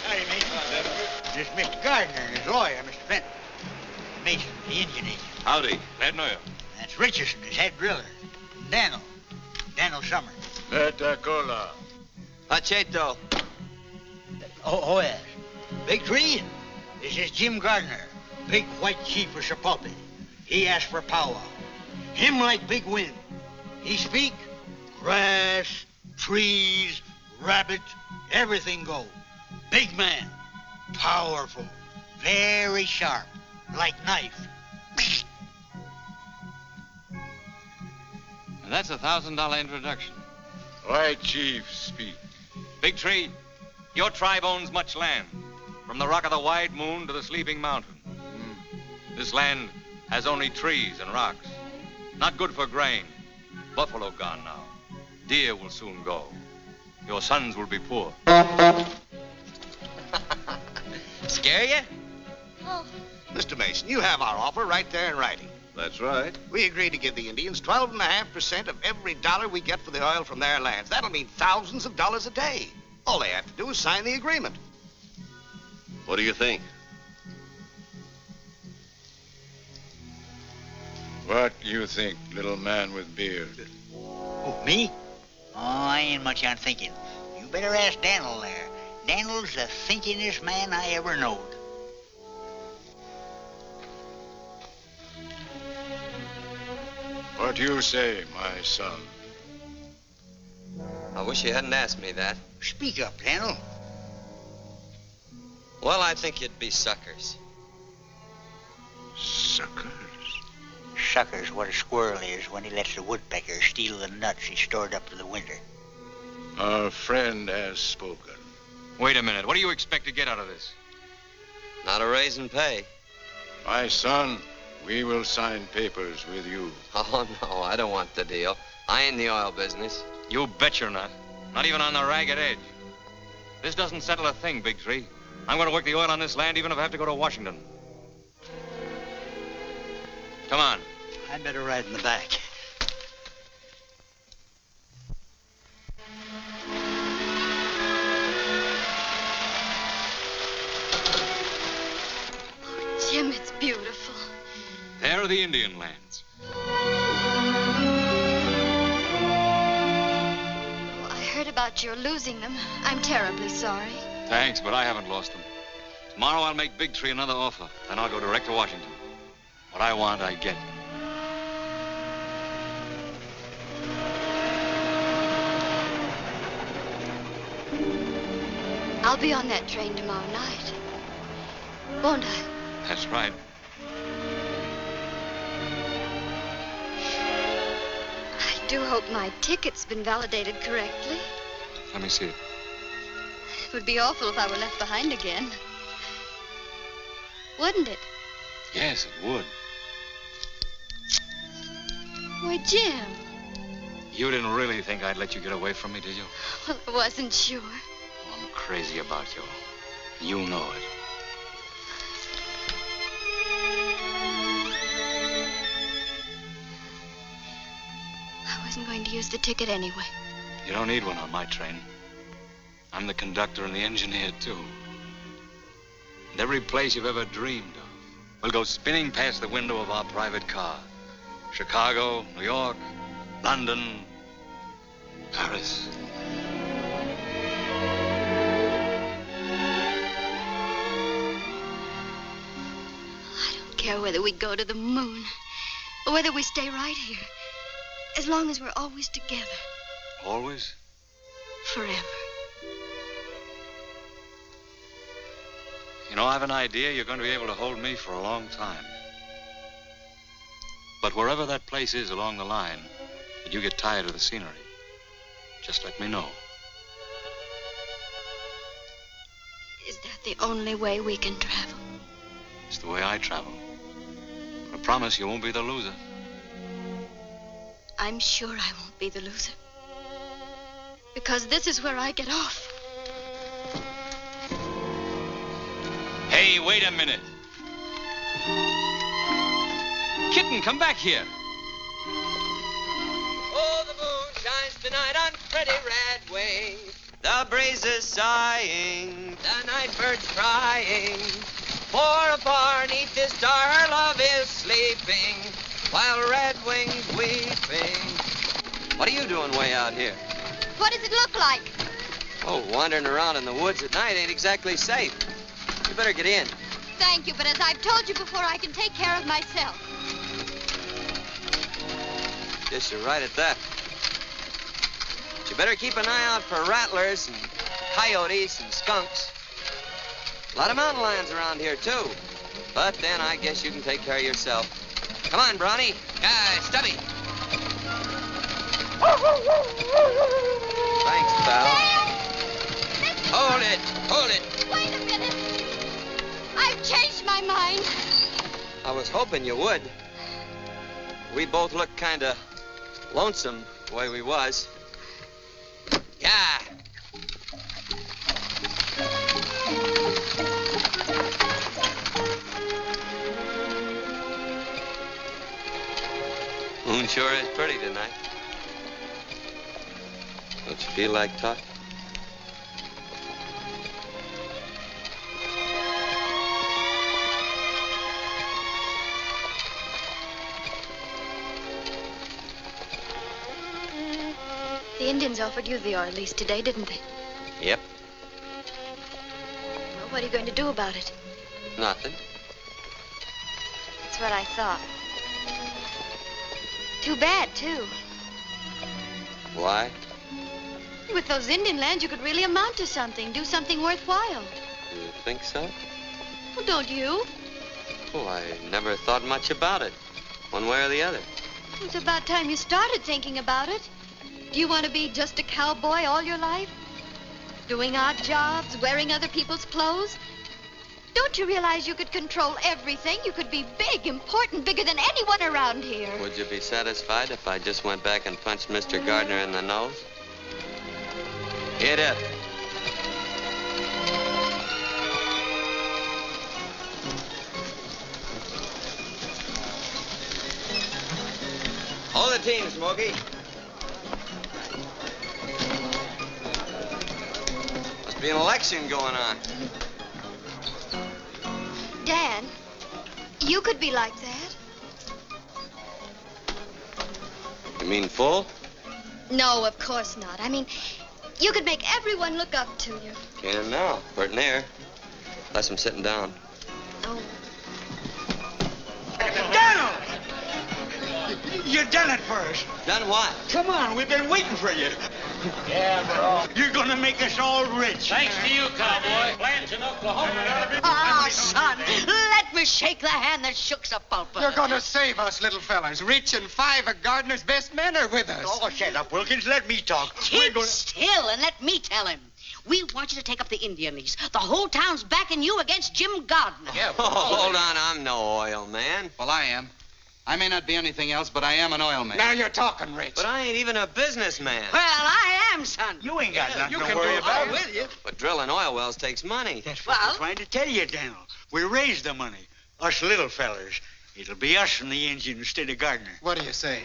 Howdy, Mason. This is Mr. Gardner and his lawyer, Mr. Fenton. Mason, the Indian agent. Howdy. Glad to know you. That's Richardson, his head driller. Daniel Summers. Cola. Hacheto. Oh, yes. Big Tree, this is Jim Gardner, big white chief of Sapulpa. He asked for powwow. Him like big wind. He speak, grass, trees, rabbits, everything go. Big man, powerful, very sharp, like knife. And that's $1,000 introduction. White chief speak. Big Tree, your tribe owns much land, from the rock of the wide moon to the sleeping mountain. This land has only trees and rocks. Not good for grain. Buffalo gone now. Deer will soon go. Your sons will be poor. Scare you? Oh. Mr. Mason, you have our offer right there in writing. That's right. We agreed to give the Indians 12.5% of every dollar we get for the oil from their lands. That'll mean thousands of dollars a day. All they have to do is sign the agreement. What do you think? What you think, little man with beard? Oh, me? Oh, I ain't much on thinking. You better ask Daniel there. Daniel's the thinkingest man I ever knowed. What you say, my son? I wish you hadn't asked me that. Speak up, Daniel. Well, I think you'd be suckers. Suckers? Sucker's what a squirrel is when he lets the woodpecker steal the nuts he stored up for the winter. Our friend has spoken. Wait a minute. What do you expect to get out of this? Not a raise in pay. My son, we will sign papers with you. Oh, no, I don't want the deal. I ain't in the oil business. You bet you're not. Not even on the ragged edge. This doesn't settle a thing, Big Tree. I'm going to work the oil on this land even if I have to go to Washington. Come on. I'd better ride in the back. Oh, Jim, it's beautiful. There are the Indian lands. Oh, I heard about your losing them. I'm terribly sorry. Thanks, but I haven't lost them. Tomorrow I'll make Big Tree another offer. Then I'll go direct to Washington. What I want, I get. I'll be on that train tomorrow night. Won't I? That's right. I do hope my ticket's been validated correctly. Let me see it. It would be awful if I were left behind again. Wouldn't it? Yes, it would. Why, Jim. You didn't really think I'd let you get away from me, did you? Well, I wasn't sure. I'm crazy about you. You know it. I wasn't going to use the ticket anyway. You don't need one on my train. I'm the conductor and the engineer, too. And every place you've ever dreamed of will go spinning past the window of our private car. Chicago, New York, London, Paris. I don't care whether we go to the moon or whether we stay right here. As long as we're always together. Always? Forever. You know, I have an idea you're going to be able to hold me for a long time. But wherever that place is along the line, and you get tired of the scenery, just let me know. Is that the only way we can travel? It's the way I travel. I promise you won't be the loser. I'm sure I won't be the loser. Because this is where I get off. Hey, wait a minute. Kitten, come back here. Oh, the moon shines tonight on pretty red wings. The breeze is sighing, the night bird's crying. For afar neath this star her love is sleeping, while red wings weeping. What are you doing way out here? What does it look like? Oh, wandering around in the woods at night ain't exactly safe. You better get in. Thank you, but as I've told you before, I can take care of myself. Guess you're right at that. But you better keep an eye out for rattlers and coyotes and skunks. A lot of mountain lions around here, too. But then I guess you can take care of yourself. Come on, Brawny. Stubby. Thanks, pal. Hold it. Hold it. Wait a minute. I've changed my mind. I was hoping you would. We both look kind of lonesome the way we was. Yeah. Moon sure is pretty tonight. Don't you feel like talking? The Indians offered you the oil lease today, didn't they? Yep. Well, what are you going to do about it? Nothing. That's what I thought. Too bad, too. Why? With those Indian lands, you could really amount to something, do something worthwhile. You think so? Well, don't you? Oh, I never thought much about it, one way or the other. It's about time you started thinking about it. Do you want to be just a cowboy all your life? Doing odd jobs, wearing other people's clothes? Don't you realize you could control everything? You could be big, important, bigger than anyone around here. Would you be satisfied if I just went back and punched Mr. Gardner in the nose? Hit it. Hold the team, Smokey. Must be an election going on. Dan, you could be like that. You mean full? No, of course not. I mean, you could make everyone look up to you. Can now. Pert near. Unless I'm sitting down. Oh. Donald! You done it for us. Done what? Come on, we've been waiting for you. Yeah, bro. You're gonna make us all rich. Thanks to you, cowboy. Plans in Oklahoma. Ah, son, let me shake the hand that shook the pulpit. You're going to save us, little fellas. Rich and 5 of Gardner's best men are with us. Oh, shut up, Wilkins. Let me talk. Keep still and let me tell him. We want you to take up the Indian lease. The whole town's backing you against Jim Gardner. Yeah, hold on. I'm no oil man. Well, I am. I may not be anything else, but I am an oilman. Now you're talking, Rich. But I ain't even a businessman. Well, I am, son. You ain't got nothing you to can worry do about. it. With you. But drilling oil wells takes money. That's what I'm trying to tell you, Daniel. We raise the money. Us little fellers. It'll be us and the Indian instead of Gardner. What do you say?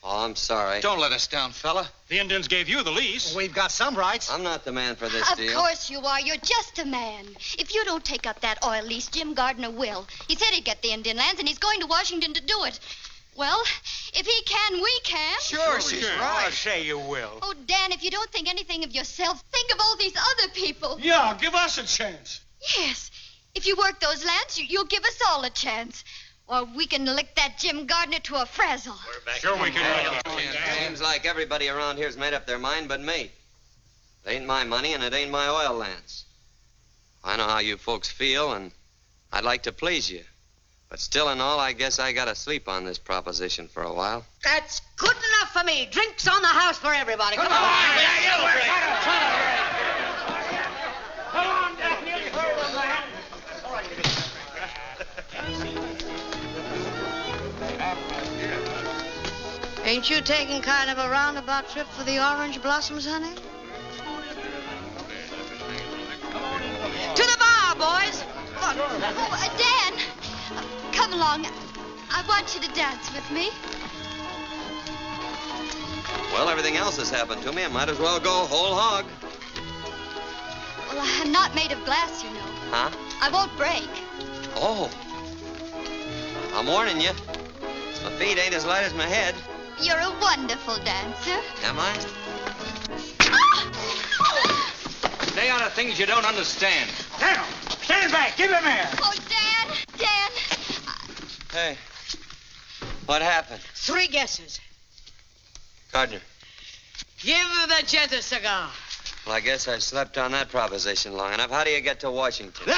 Oh, I'm sorry. Don't let us down, fella. The Indians gave you the lease. We've got some rights. I'm not the man for this Of deal. course you are. You're just a man. If you don't take up that oil lease, Jim Gardner will. He said he'd get the Indian lands, and he's going to Washington to do it. Well, if he can, we can. Sure, she's right. I'll say you will. Oh, Dan, if you don't think anything of yourself, think of all these other people. Yeah, give us a chance. Yes. If you work those lands, you'll give us all a chance. Or we can lick that Jim Gardner to a frazzle. Sure we can. Seems like everybody around here's made up their mind but me. It ain't my money and it ain't my oil lands. I know how you folks feel, and I'd like to please you. But still in all, I guess I gotta sleep on this proposition for a while. That's good enough for me. Drinks on the house for everybody. Come on. Come on, Daniel. Ain't you taking kind of a roundabout trip for the orange blossoms, honey? To the bar, boys. Look. Oh, Dan, come along. I want you to dance with me. Well, everything else has happened to me. I might as well go whole hog. Well, I'm not made of glass, you know. Huh? I won't break. Oh. I'm warning you. My feet ain't as light as my head. You're a wonderful dancer. Am I? They are the things you don't understand. Stand back. Give him air. Oh, Dan. Hey. What happened? 3 guesses. Gardner. Give the gent a cigar. Well, I guess I slept on that proposition long enough. How do you get to Washington?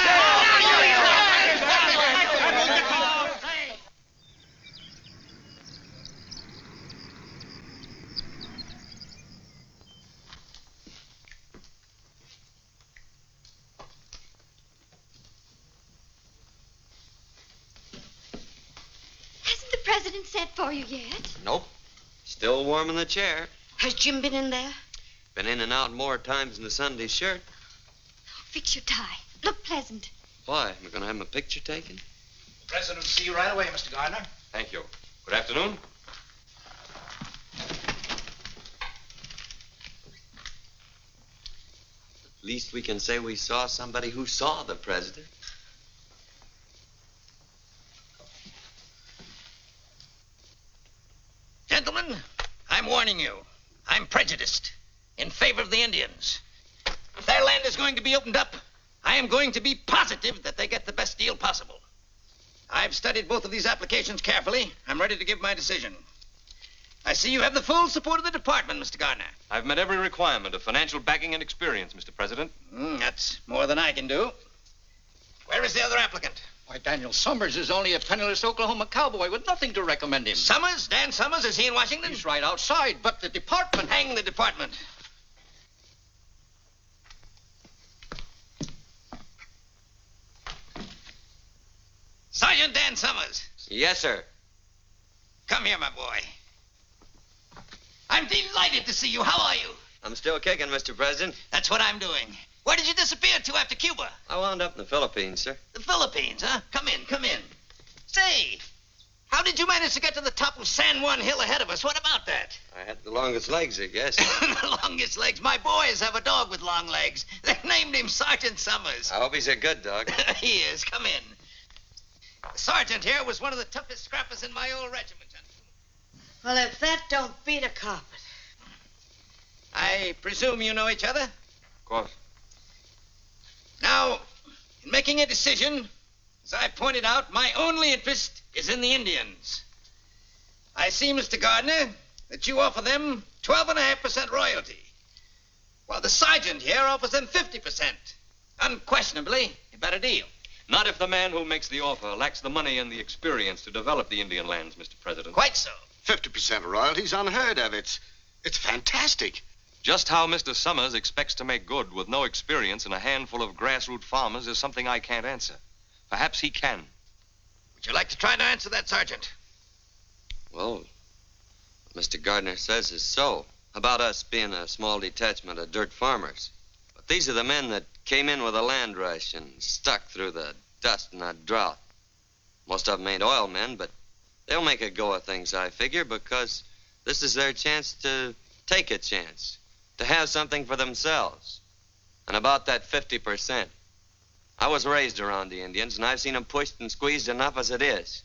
Hasn't the president sent for you yet? Nope. Still warm in the chair. Has Jim been in there? Been in and out more times than the Sunday shirt. Fix your tie. Look pleasant. Why? We're going to have my picture taken? The president will see you right away, Mr. Gardner. Thank you. Good afternoon. At least we can say we saw somebody who saw the president. Gentlemen, I'm warning you. I'm prejudiced in favor of the Indians. If their land is going to be opened up, I am going to be positive that they get the best deal possible. I've studied both of these applications carefully. I'm ready to give my decision. I see you have the full support of the department, Mr. Gardner. I've met every requirement of financial backing and experience, Mr. President. That's more than I can do. Where is the other applicant? Why, Daniel Summers is only a penniless Oklahoma cowboy with nothing to recommend him. Summers? Dan Summers? Is he in Washington? He's right outside, but the department... Hang the department. Sergeant Dan Summers. Yes, sir. Come here, my boy. I'm delighted to see you. How are you? I'm still kicking, Mr. President. That's what I'm doing. Where did you disappear to after Cuba? I wound up in the Philippines, sir. The Philippines, huh? Come in. Say, how did you manage to get to the top of San Juan Hill ahead of us? What about that? I had the longest legs, I guess. The longest legs? My boys have a dog with long legs. They named him Sergeant Summers. I hope he's a good dog. He is. Come in. The sergeant here was one of the toughest scrappers in my old regiment. Well, if that don't beat a carpet. I presume you know each other? Of course. Now, in making a decision, as I pointed out, my only interest is in the Indians. I see, Mr. Gardner, that you offer them 12.5% royalty, while the sergeant here offers them 50%. Unquestionably, a better deal. Not if the man who makes the offer lacks the money and the experience to develop the Indian lands, Mr. President. Quite so. 50% royalty's unheard of. It's fantastic. Just how Mr. Summers expects to make good with no experience and a handful of grassroots farmers is something I can't answer. Perhaps he can. Would you like to try to answer that, Sergeant? Well, what Mr. Gardner says is so. About us being a small detachment of dirt farmers. But these are the men that came in with a land rush and stuck through the dust and that drought. Most of them ain't oilmen, but they'll make a go of things, I figure, because this is their chance to take a chance, to have something for themselves. And about that 50%. I was raised around the Indians, and I've seen them pushed and squeezed enough as it is.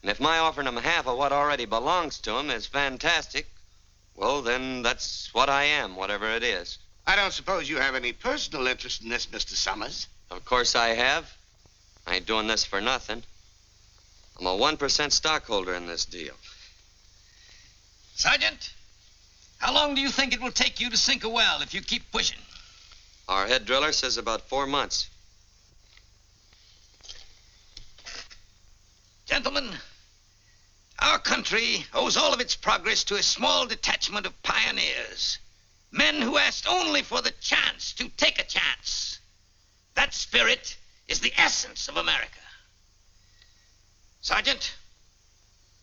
And if my offering them half of what already belongs to them is fantastic, well, then that's what I am, whatever it is. I don't suppose you have any personal interest in this, Mr. Summers. Of course I have. I ain't doing this for nothing. I'm a 1% stockholder in this deal. Sergeant, how long do you think it will take you to sink a well if you keep pushing? Our head driller says about 4 months. Gentlemen, our country owes all of its progress to a small detachment of pioneers. Men who asked only for the chance to take a chance. That spirit is the essence of America. Sergeant,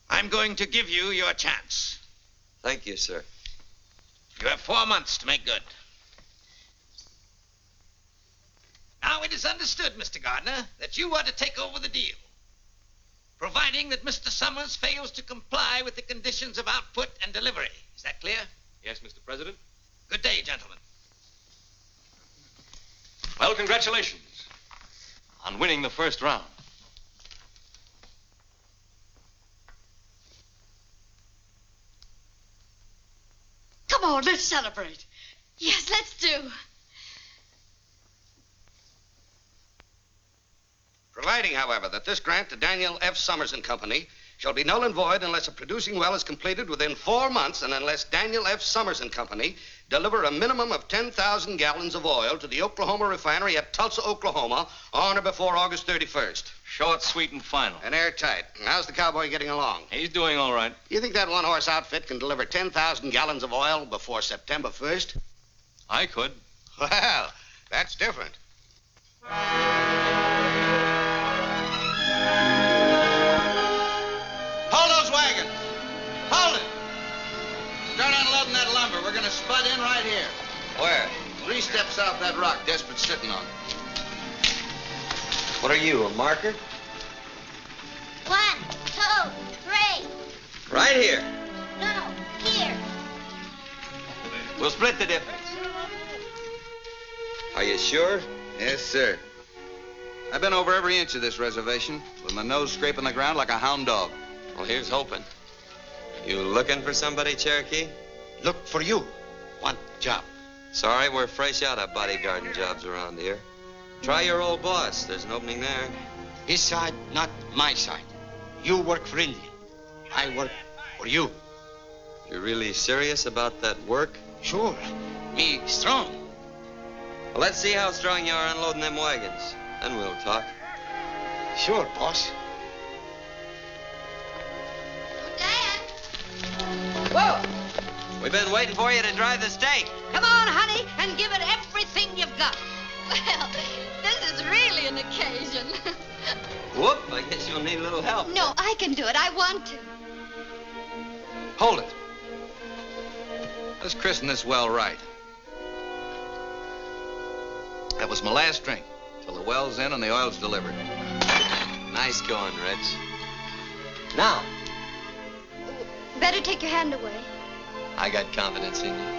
I'm going to give you your chance. Thank you, sir. You have 4 months to make good. Now, it is understood, Mr. Gardner, that you are to take over the deal, providing that Mr. Summers fails to comply with the conditions of output and delivery. Is that clear? Yes, Mr. President. Good day, gentlemen. Well, congratulations on winning the first round. Come on, let's celebrate. Yes, let's do. Providing, however, that this grant to Daniel F. Summers and Company shall be null and void unless a producing well is completed within 4 months and unless Daniel F. Summers and Company deliver a minimum of 10,000 gallons of oil to the Oklahoma refinery at Tulsa, Oklahoma on or before August 31st. Short, sweet, and final. And airtight. How's the cowboy getting along? He's doing all right. You think that one-horse outfit can deliver 10,000 gallons of oil before September 1st? I could. Well, that's different. Hold those wagons. Hold it. Start unloading that lumber. We're going to spud in right here. Where? 3 steps off that rock Desperat's sitting on. What are you, a marker? 1, 2, 3. Right here. No, here. We'll split the difference. Are you sure? Yes, sir. I've been over every inch of this reservation with my nose scraping the ground like a hound dog. Well, here's hoping. You looking for somebody, Cherokee? Look for you. Want job. Sorry, we're fresh out of bodyguarding jobs around here. Try your old boss. There's an opening there. His side, not my side. You work for Indian. I work for you. You're really serious about that work? Sure. Me strong. Well, let's see how strong you are unloading them wagons. Then we'll talk. Sure, boss. Whoa! We've been waiting for you to drive the stake. Come on, honey, and give it everything you've got. Well, this is really an occasion. Whoop, I guess you'll need a little help. No, I can do it. I want to. Hold it. Let's christen this well right. That was my last drink, till the well's in and the oil's delivered. Nice going, Rich. Now, Better take your hand away. I got confidence in you.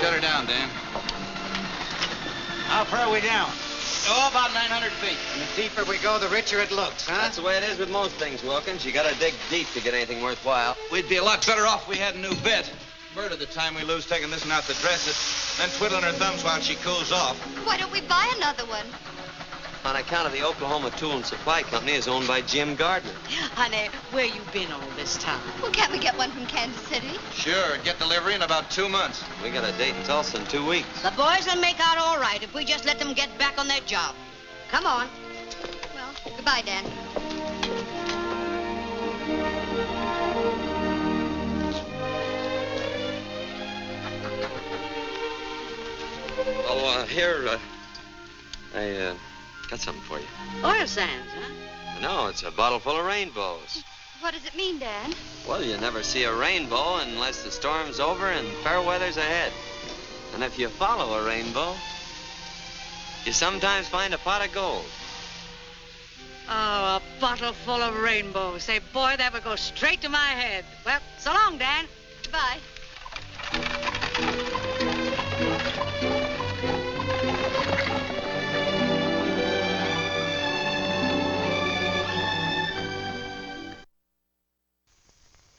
Shut her down, Dan. How far are we down? Oh, about 900 feet. And the deeper we go, the richer it looks, huh? That's the way it is with most things, Wilkins. You gotta dig deep to get anything worthwhile. We'd be a lot better off if we had a new bit. Bird of the time we lose taking this one out to dress it, then twiddling her thumbs while she cools off. Why don't we buy another one? On account of the Oklahoma Tool and Supply Company is owned by Jim Gardner. Honey, where you been all this time? Well, can't we get one from Kansas City? Sure, get delivery in about 2 months. We got a date in Tulsa in 2 weeks. The boys will make out all right if we just let them get back on their job. Come on. Well, goodbye, Dan. Here, I got something for you. Oil sands, huh? No, it's a bottle full of rainbows. What does it mean, Dan? Well, you never see a rainbow unless the storm's over and fair weather's ahead. And if you follow a rainbow, you sometimes find a pot of gold. Oh, a bottle full of rainbows. Say, boy, that would go straight to my head. Well, so long, Dan. Bye.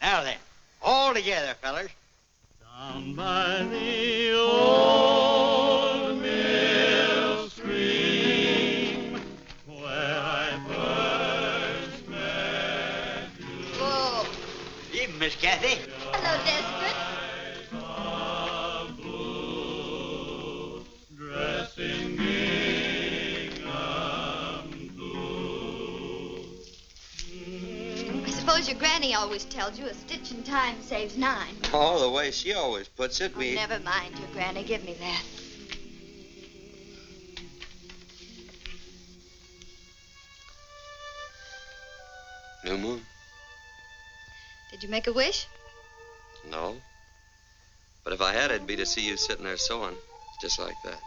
Now then, all together, fellas. Down by the old mill stream, where I first met you. Whoa. Evening, Miss Kathy. Hello, Desperate. Dressing gingham blue. I suppose your granny always tells you a stitch in time saves 9. Oh, the way she always puts it, Oh, never mind your granny. Give me that. New moon? Did you make a wish? No. But if I had, it'd be to see you sitting there sewing, just like that.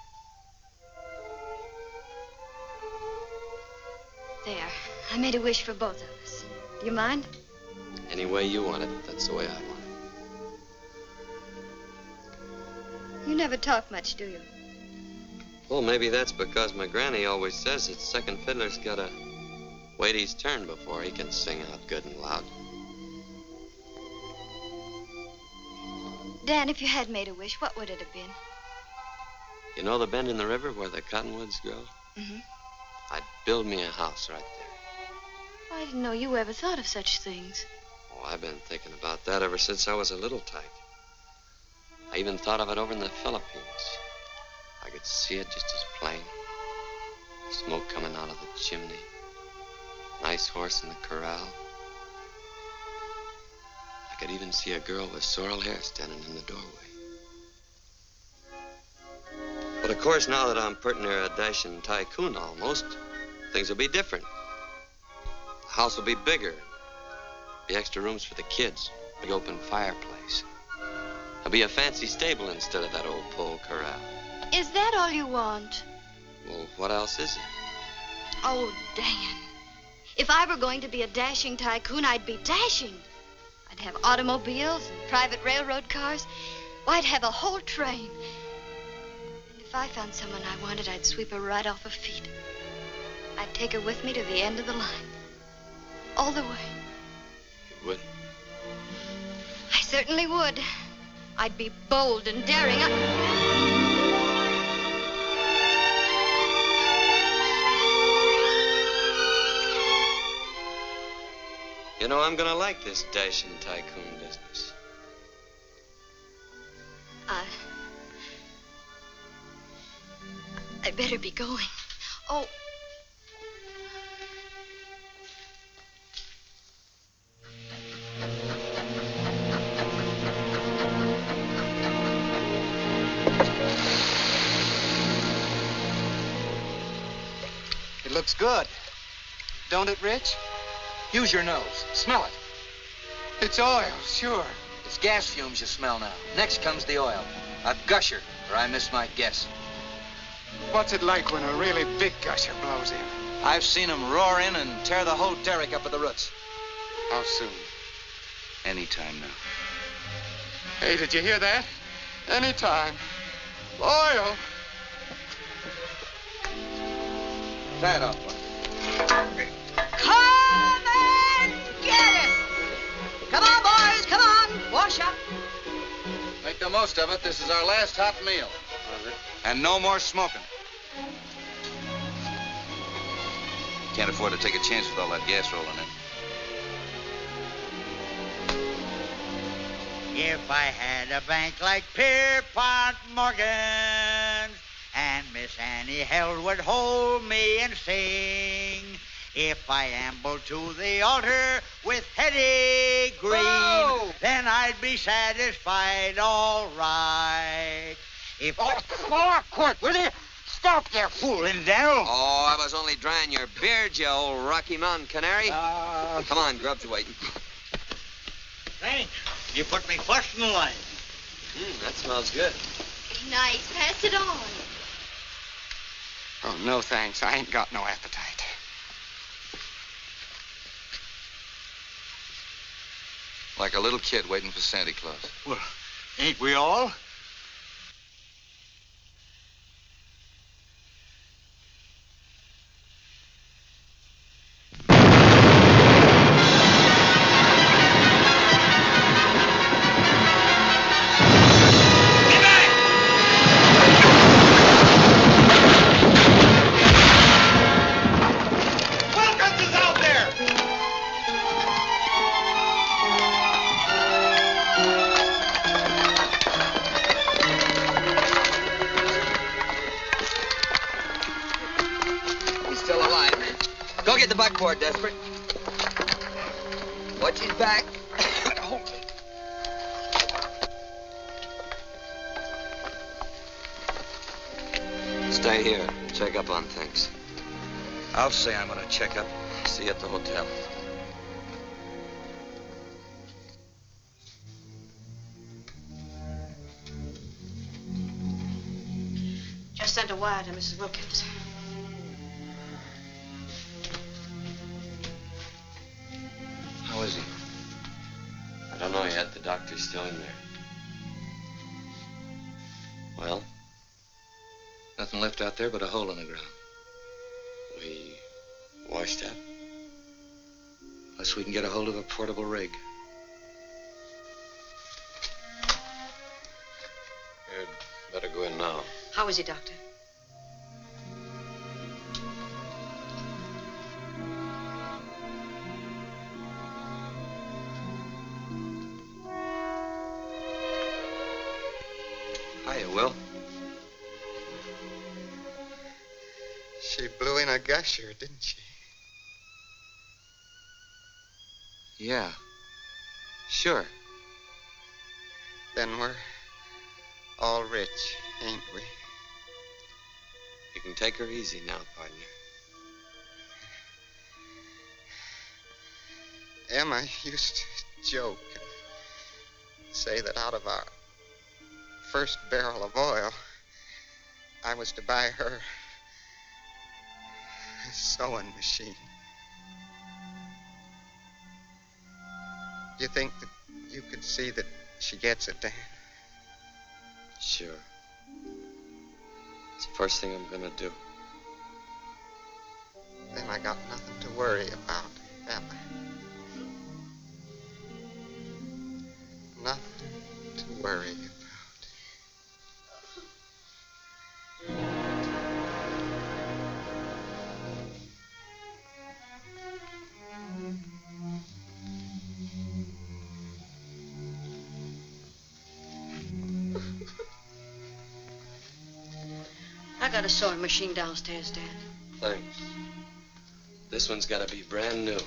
There. I made a wish for both of us. Do you mind? Any way you want it, that's the way I want it. You never talk much, do you? Well, maybe that's because my granny always says that second fiddler's gotta wait his turn before he can sing out good and loud. Dan, if you had made a wish, what would it have been? You know the bend in the river where the cottonwoods grow? Mm-hmm. I'd build me a house right there. I didn't know you ever thought of such things. Oh, I've been thinking about that ever since I was a little tyke. I even thought of it over in the Philippines. I could see it just as plain. Smoke coming out of the chimney. Nice horse in the corral. I could even see a girl with sorrel hair standing in the doorway. But of course, now that I'm pretty near a dashing tycoon almost, things will be different. The house will be bigger. Be extra rooms for the kids. Big open fireplace. There'll be a fancy stable instead of that old pole corral. Is that all you want? Well, what else is it? Oh, Dan. If I were going to be a dashing tycoon, I'd be dashing. I'd have automobiles and private railroad cars. Well, I'd have a whole train. And if I found someone I wanted, I'd sweep her right off her feet. I'd take her with me to the end of the line. All the way. You would? I certainly would. I'd be bold and daring. You know, I'm gonna like this dashing tycoon business. I'd better be going. Oh. It looks good. Don't it, Rich? Use your nose. Smell it. It's oil, sure. It's gas fumes you smell now. Next comes the oil. A gusher, or I missed my guess. What's it like when a really big gusher blows in? I've seen 'em roar in and tear the whole derrick up at the roots. How soon? Anytime now. Hey, did you hear that? Anytime. Oil. Tie it off, bud. Come and get it! Come on, boys, come on. Wash up. Make the most of it. This is our last hot meal. And no more smoking. Can't afford to take a chance with all that gas rolling in. If I had a bank like Pierpont Morgan's, and Miss Annie Held would hold me and sing, if I ambled to the altar with Hetty Green, then I'd be satisfied all right. If quick, will you? Stop there fooling, Daniel. Oh, I was only drying your beard, you old Rocky Mountain canary. Come on, Grub's waiting. Thanks. You put me first in the line. That smells good. Nice. Pass it on. Oh, no thanks. I ain't got no appetite. Like a little kid waiting for Santa Claus. Well, ain't we all? Go get the buckboard, Desperate. Watch his back. Stay here. Check up on things. I'll say I'm going to check up. See you at the hotel. Just sent a wire to Mrs. Wilkins. How is he? I don't know yet. The doctor's still in there. Well? Nothing left out there but a hole in the ground. We washed up? Unless we can get a hold of a portable rig. You'd better go in now. How is he, Doctor? Hiya, Will. She blew in a gusher, didn't she? Yeah. Sure. Then we're all rich, ain't we? You can take her easy now, partner. Emma used to joke and say that out of our first barrel of oil, I was to buy her a sewing machine. You think that you could see that she gets it, Dan? Sure. It's the first thing I'm gonna do. Then I got nothing to worry about, Emma. Nothing to worry about. I got a sewing machine downstairs, Dad. Thanks. This one's gotta be brand new.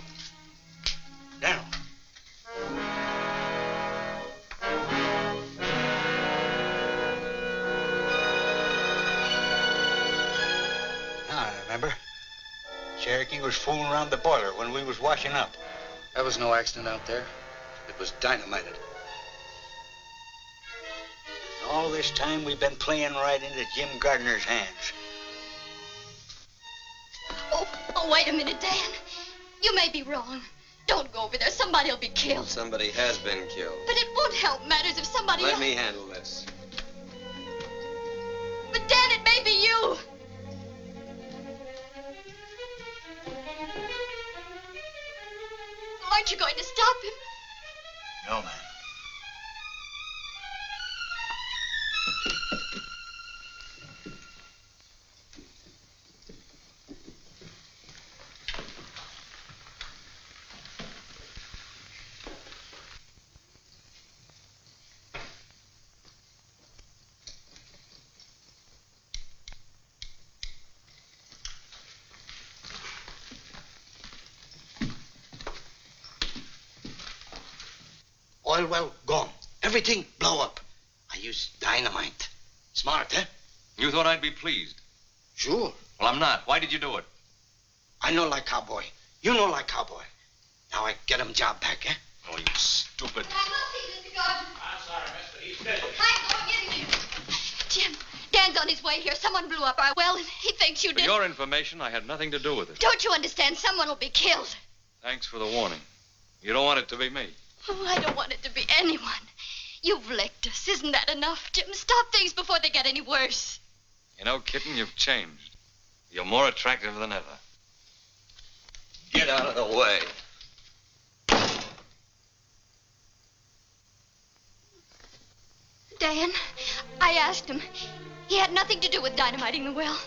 Now. I remember. Cherokee was fooling around the boiler when we was washing up. There was no accident out there. It was dynamited. All this time we've been playing right into Jim Gardner's hands. Oh, wait a minute, Dan. You may be wrong. Don't go over there. Somebody'll be killed. Somebody has been killed. But it won't help matters if somebody Let else... me handle this. But, Dan, it may be you. Aren't you going to stop him? No, man. Oil well gone. Everything blow up. I used dynamite. Smart, eh? You thought I'd be pleased. Sure. Well, I'm not. Why did you do it? I know like cowboy. You know like cowboy. Now I get him job back, eh? Oh, you stupid. I'm sorry, mister. He's busy. Jim, Dan's on his way here. Someone blew up our well, and he thinks you For did. your information, I had nothing to do with it. Don't you understand? Someone will be killed. Thanks for the warning. You don't want it to be me. Oh, I don't want it to be anyone. You've licked us. Isn't that enough, Jim? Stop things before they get any worse. You know, kitten, you've changed. You're more attractive than ever. Get out of the way. Dan, I asked him. He had nothing to do with dynamiting the well.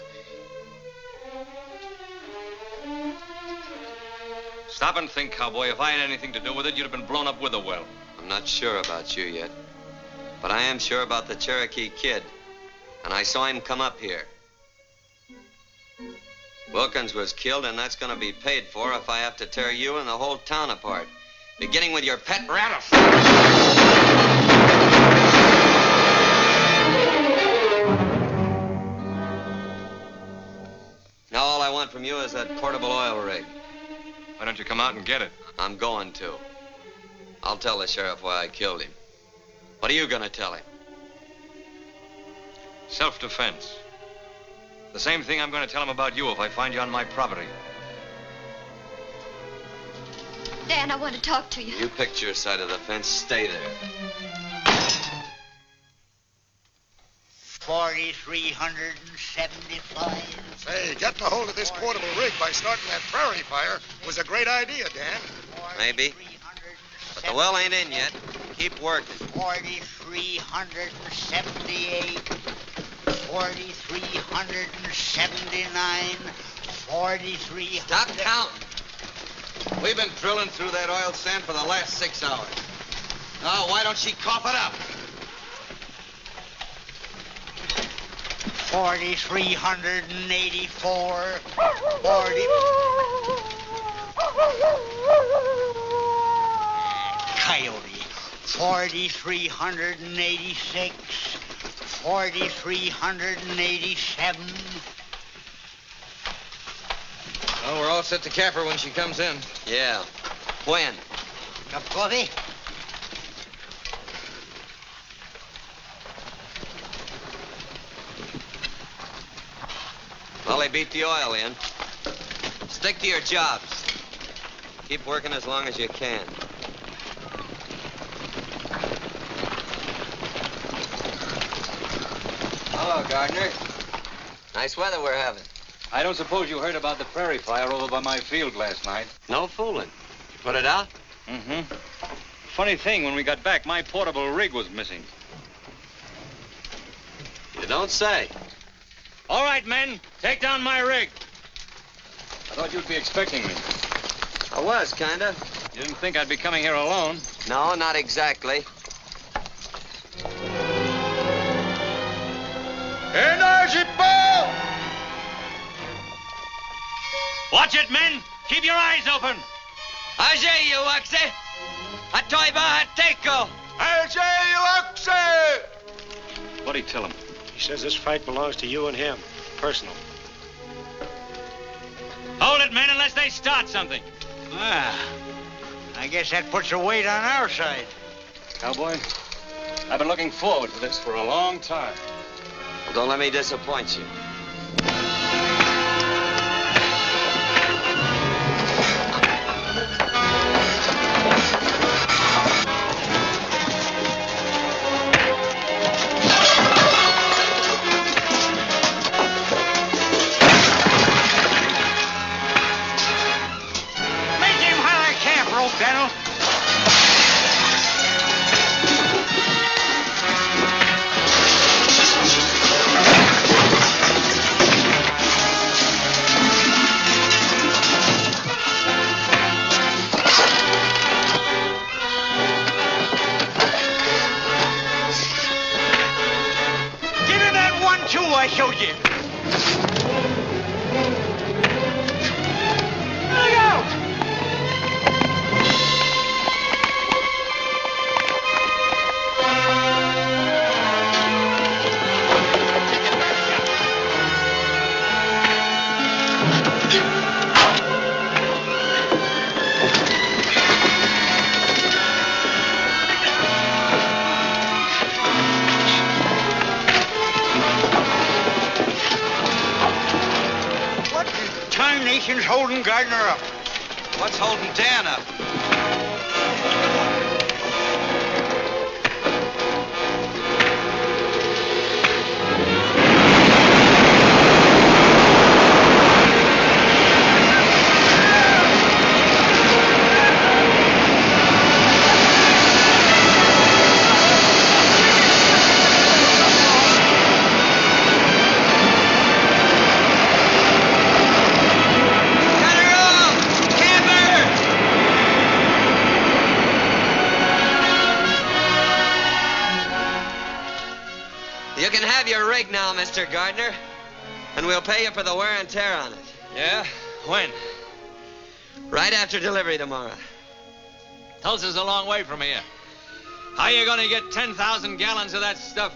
Stop and think, cowboy. If I had anything to do with it, you'd have been blown up with the well. I'm not sure about you yet, but I am sure about the Cherokee Kid, and I saw him come up here. Wilkins was killed, and that's going to be paid for if I have to tear you and the whole town apart, beginning with your pet rattlesnake. Now all I want from you is that portable oil rig. Why don't you come out and get it? I'm going to. I'll tell the sheriff why I killed him. What are you going to tell him? Self-defense. The same thing I'm going to tell him about you if I find you on my property. Dan, I want to talk to you. You picked your side of the fence. Stay there. 4,375. Say, getting a hold of this portable rig by starting that prairie fire was a great idea, Dan. Maybe. But the well ain't in yet. Keep working. 4,378. 4,379. 4,300. Stop counting. We've been drilling through that oil sand for the last 6 hours. Now, why don't she cough it up? 4,384. 40. Coyote. 4,386. 4,387. Well, we're all set to cap her when she comes in. Yeah. When? Cup of coffee? Well, they beat the oil in. Stick to your jobs. Keep working as long as you can. Hello, Gardner. Nice weather we're having. I don't suppose you heard about the prairie fire over by my field last night. No fooling. You put it out? Mm-hmm. Funny thing, when we got back, my portable rig was missing. You don't say. All right, men, take down my rig. I thought you'd be expecting me. I was, kinda. You didn't think I'd be coming here alone? No, not exactly. Energy ball! Watch it, men. Keep your eyes open. Ajay, you oxe. Atoiba hateko. Ajay, you oxe! What'd he tell him? He says this fight belongs to you and him. Personal. Hold it, men, unless they start something. Ah, I guess that puts a weight on our side. Cowboy, I've been looking forward to this for a long time. Well, don't let me disappoint you. I showed you. Look out! nation's holding Gardner up? What's holding Dan up? You can have your rig now, Mr. Gardner. And we'll pay you for the wear and tear on it. Yeah? When? Right after delivery tomorrow. Tulsa's a long way from here. How are you going to get 10,000 gallons of that stuff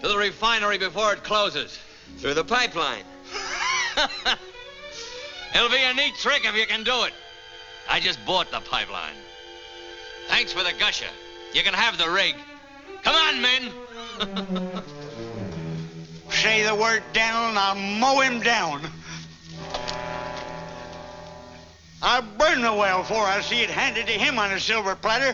to the refinery before it closes? Through the pipeline. It'll be a neat trick if you can do it. I just bought the pipeline. Thanks for the gusher. You can have the rig. Come on, men. Say the word, Daniel, and I'll mow him down. I'll burn the well before I see it handed to him on a silver platter.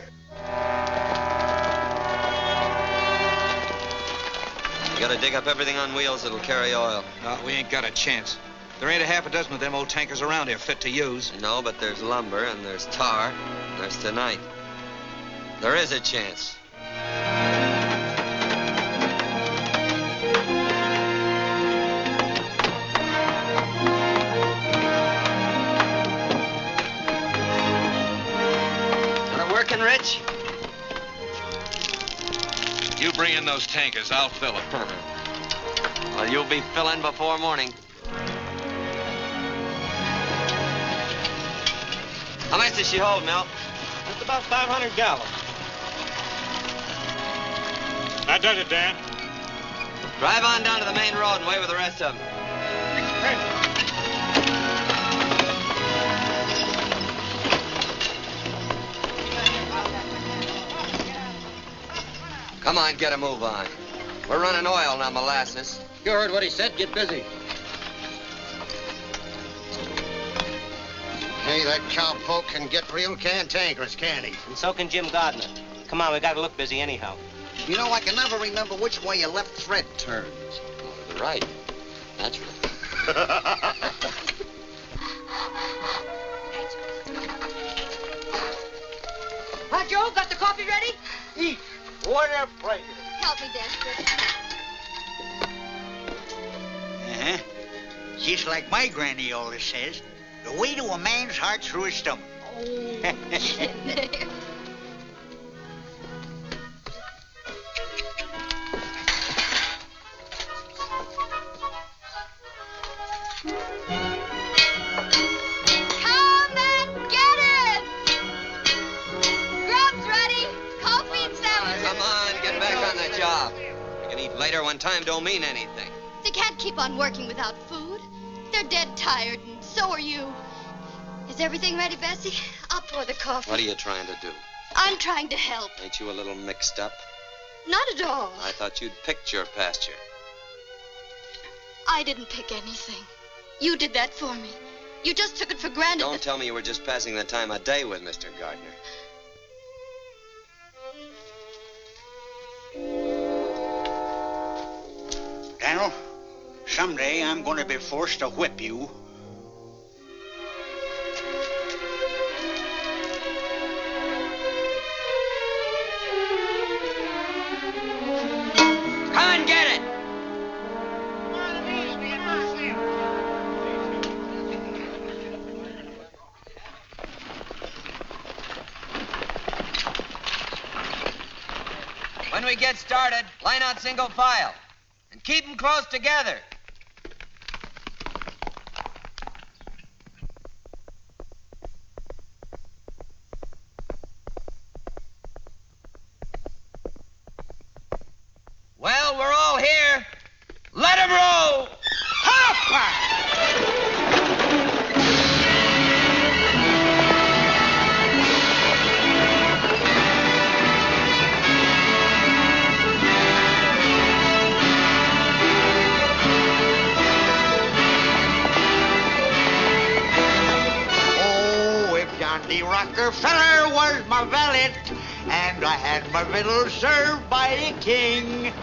You gotta dig up everything on wheels that'll carry oil. No, we ain't got a chance. There ain't a half a dozen of them old tankers around here fit to use. No, but there's lumber, and there's tar, and there's tonight. There is a chance. Got it working, Rich? You bring in those tankers. I'll fill them. Well, you'll be filling before morning. How much does she hold, Milt? Just about 500 gallons. That does it, Dan. Drive on down to the main road and wait with the rest of them. Come on, get a move on. We're running oil, not molasses. You heard what he said. Get busy. Hey, that cowpoke can get real cantankerous, can't he? And so can Jim Gardner. Come on, we gotta look busy anyhow. You know, I can never remember which way your left thread turns. Oh, to the right. Naturally. Hi, Joe. Got the coffee ready? Eat. What a pleasure. Help me, Desker. Uh-huh. Just like my granny always says, the way to a man's heart through his stomach. Come and get it! Grub's ready. Coffee and sandwiches. Come on, get back on the job. You can eat later when time don't mean anything. They can't keep on working without food. They're dead tired, and so are you. Is everything ready, Bessie? I'll pour the coffee. What are you trying to do? I'm trying to help. Ain't you a little mixed up? Not at all. I thought you'd picked your pasture. I didn't pick anything. You did that for me. You just took it for granted. Don't tell me you were just passing the time of day with Mr. Gardner. Daniel, someday I'm going to be forced to whip you. Come and get it! When we get started, line out single file. And keep them close together. Well, we're all here. Let 'em roll! Rockefeller was my valet, and I had my victuals served by a king.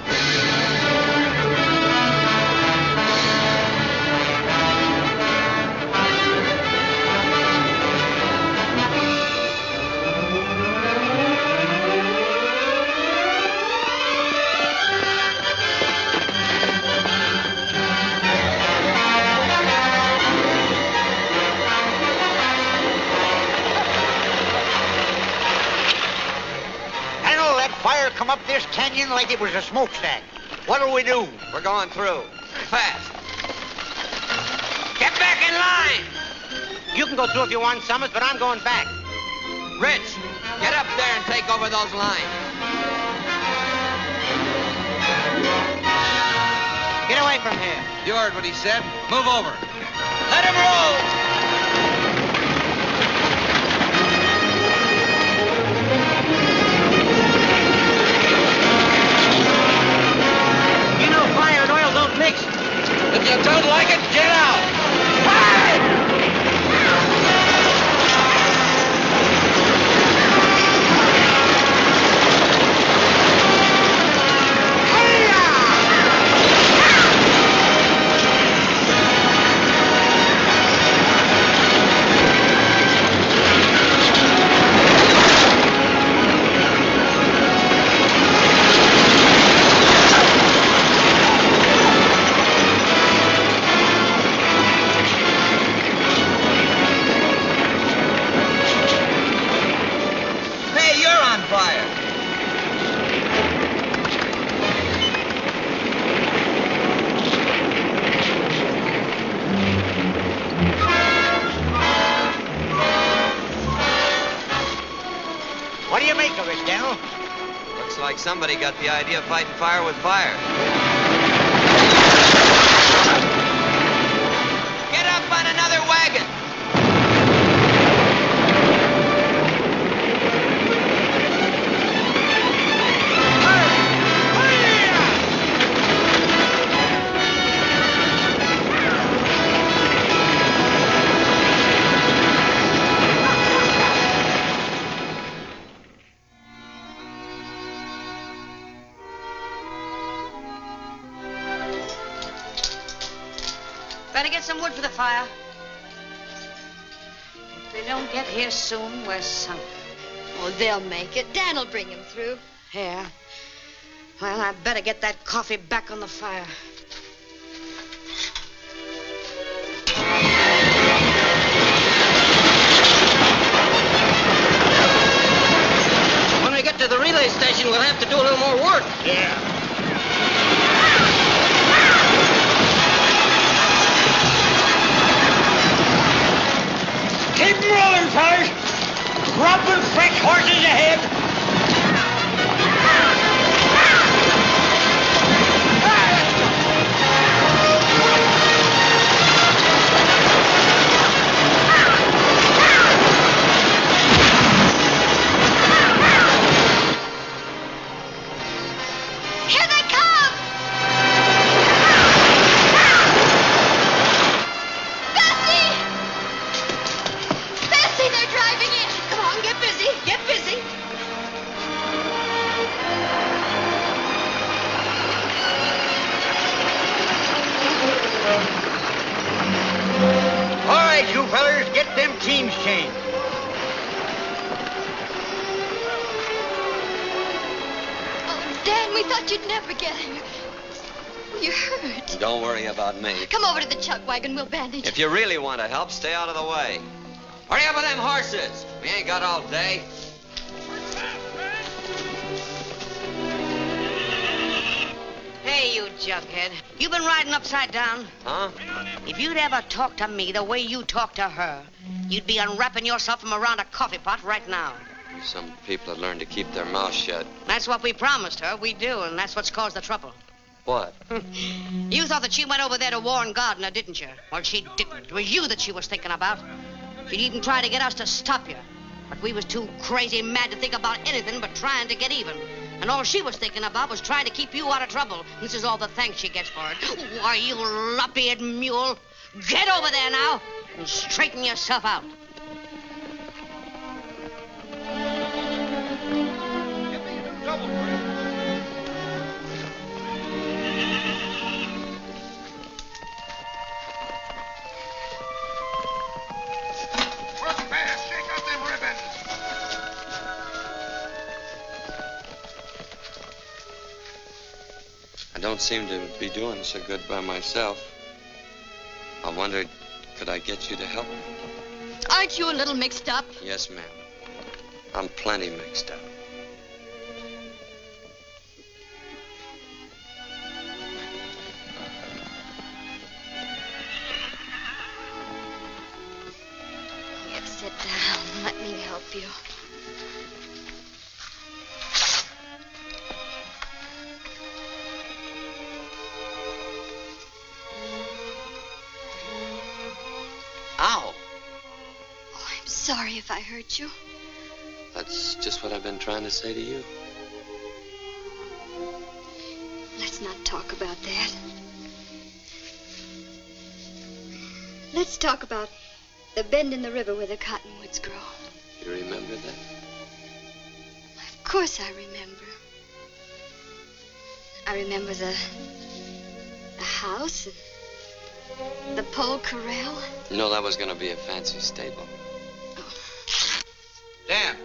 Fire come up this canyon like it was a smokestack. What'll we do? We're going through. Fast. Get back in line! You can go through if you want, Summers, but I'm going back. Rich, get up there and take over those lines. Get away from here. You heard what he said. Move over. Let him roll! Fire and oil don't mix. If you don't like it, get out! Like somebody got the idea of fighting fire with fire. Get up on another wagon! Better get some wood for the fire. If they don't get here soon, we're sunk. Oh, they'll make it. Dan'll bring him through. Yeah. Well, I better get that coffee back on the fire. When we get to the relay station, we'll have to do a little more work. Yeah. Keep rolling, fellas. Dropping fresh horses ahead. Here they come! Bessie, they're driving in. Come on, get busy. Get busy. All right, you fellers, get them teams changed. Oh, Dan, we thought you'd never get here. You're hurt. Don't worry about me. Come over to the chuck wagon. We'll bandage. If you really want to help, stay out of the way. Hurry up with them horses. We ain't got all day. Hey, you jughead. You been riding upside down? Huh? If you'd ever talked to me the way you talk to her, you'd be unwrapping yourself from around a coffee pot right now. Some people have learned to keep their mouths shut. That's what we promised her. We do, and that's what's caused the trouble. What? You thought that she went over there to warn Gardner, didn't you? Well, she didn't. It was you that she was thinking about. She'd even try to get us to stop you. But we was too crazy mad to think about anything but trying to get even. And all she was thinking about was trying to keep you out of trouble. This is all the thanks she gets for it. Why, you lop-eared mule. Get over there now and straighten yourself out. I don't seem to be doing so good by myself. I wondered, could I get you to help me? Aren't you a little mixed up? Yes, ma'am. I'm plenty mixed up. Here, sit down. Let me help you. Ow! Oh, I'm sorry if I hurt you. That's just what I've been trying to say to you. Let's not talk about that. Let's talk about the bend in the river where the cottonwoods grow. You remember that? Of course I remember. I remember the house and the pole corral. You know that was going to be a fancy stable. Dan,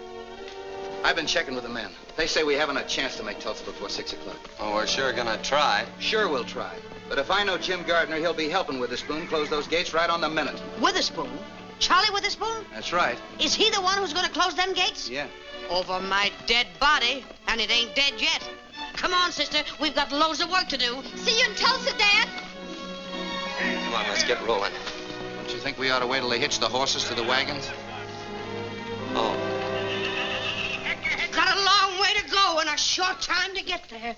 I've been checking with the men. They say we haven't a chance to make Tulsa before 6 o'clock. Oh, we're sure gonna try. Sure we'll try. But if I know Jim Gardner, he'll be helping Witherspoon close those gates right on the minute. Witherspoon? Charlie Witherspoon? That's right. Is he the one who's going to close them gates? Yeah. Over my dead body, and it ain't dead yet. Come on, sister. We've got loads of work to do. See you in Tulsa, Dad. Come on, let's get rolling. Don't you think we ought to wait till they hitch the horses to the wagons? Oh. Got a long way to go and a short time to get there.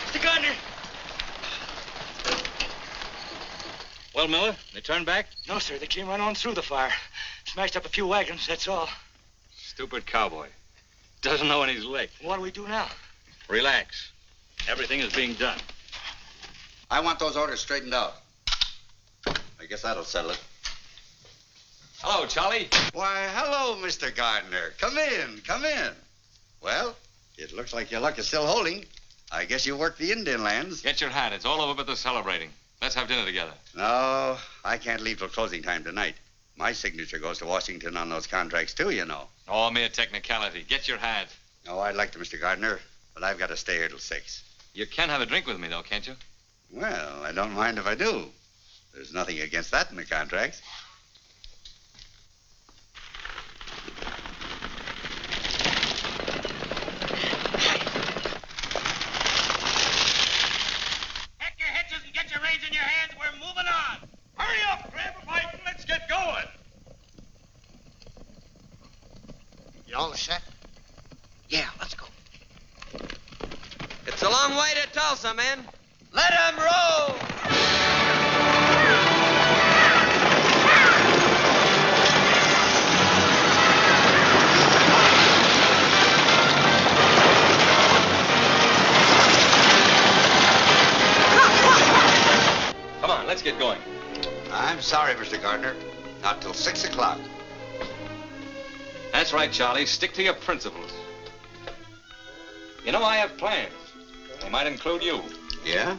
Mr. Gardner. Well, Miller, they turned back? No, sir. They came right on through the fire. Smashed up a few wagons, that's all. Stupid cowboy. Doesn't know when he's licked. What do we do now? Relax. Everything is being done. I want those orders straightened out. I guess that'll settle it. Hello, Charlie. Why, hello, Mr. Gardner. Come in, come in. Well, it looks like your luck is still holding. I guess you work the Indian lands. Get your hat. It's all over but the celebrating. Let's have dinner together. No, I can't leave till closing time tonight. My signature goes to Washington on those contracts, too, you know. Oh, mere technicality. Get your hat. Oh, I'd like to, Mr. Gardner, but I've got to stay here till 6. You can have a drink with me, though, can't you? Well, I don't mind if I do. There's nothing against that in the contracts. Pack your hitches and get your reins in your hands. We're moving on. Hurry up, grab a bite, and let's get going. You all set? Yeah, let's go. It's a long way to Tulsa, men. Let 'em roll! Come on, let's get going. I'm sorry, Mr. Gardner. Not till 6 o'clock. That's right, Charlie. Stick to your principles. You know, I have plans. They might include you. Yeah?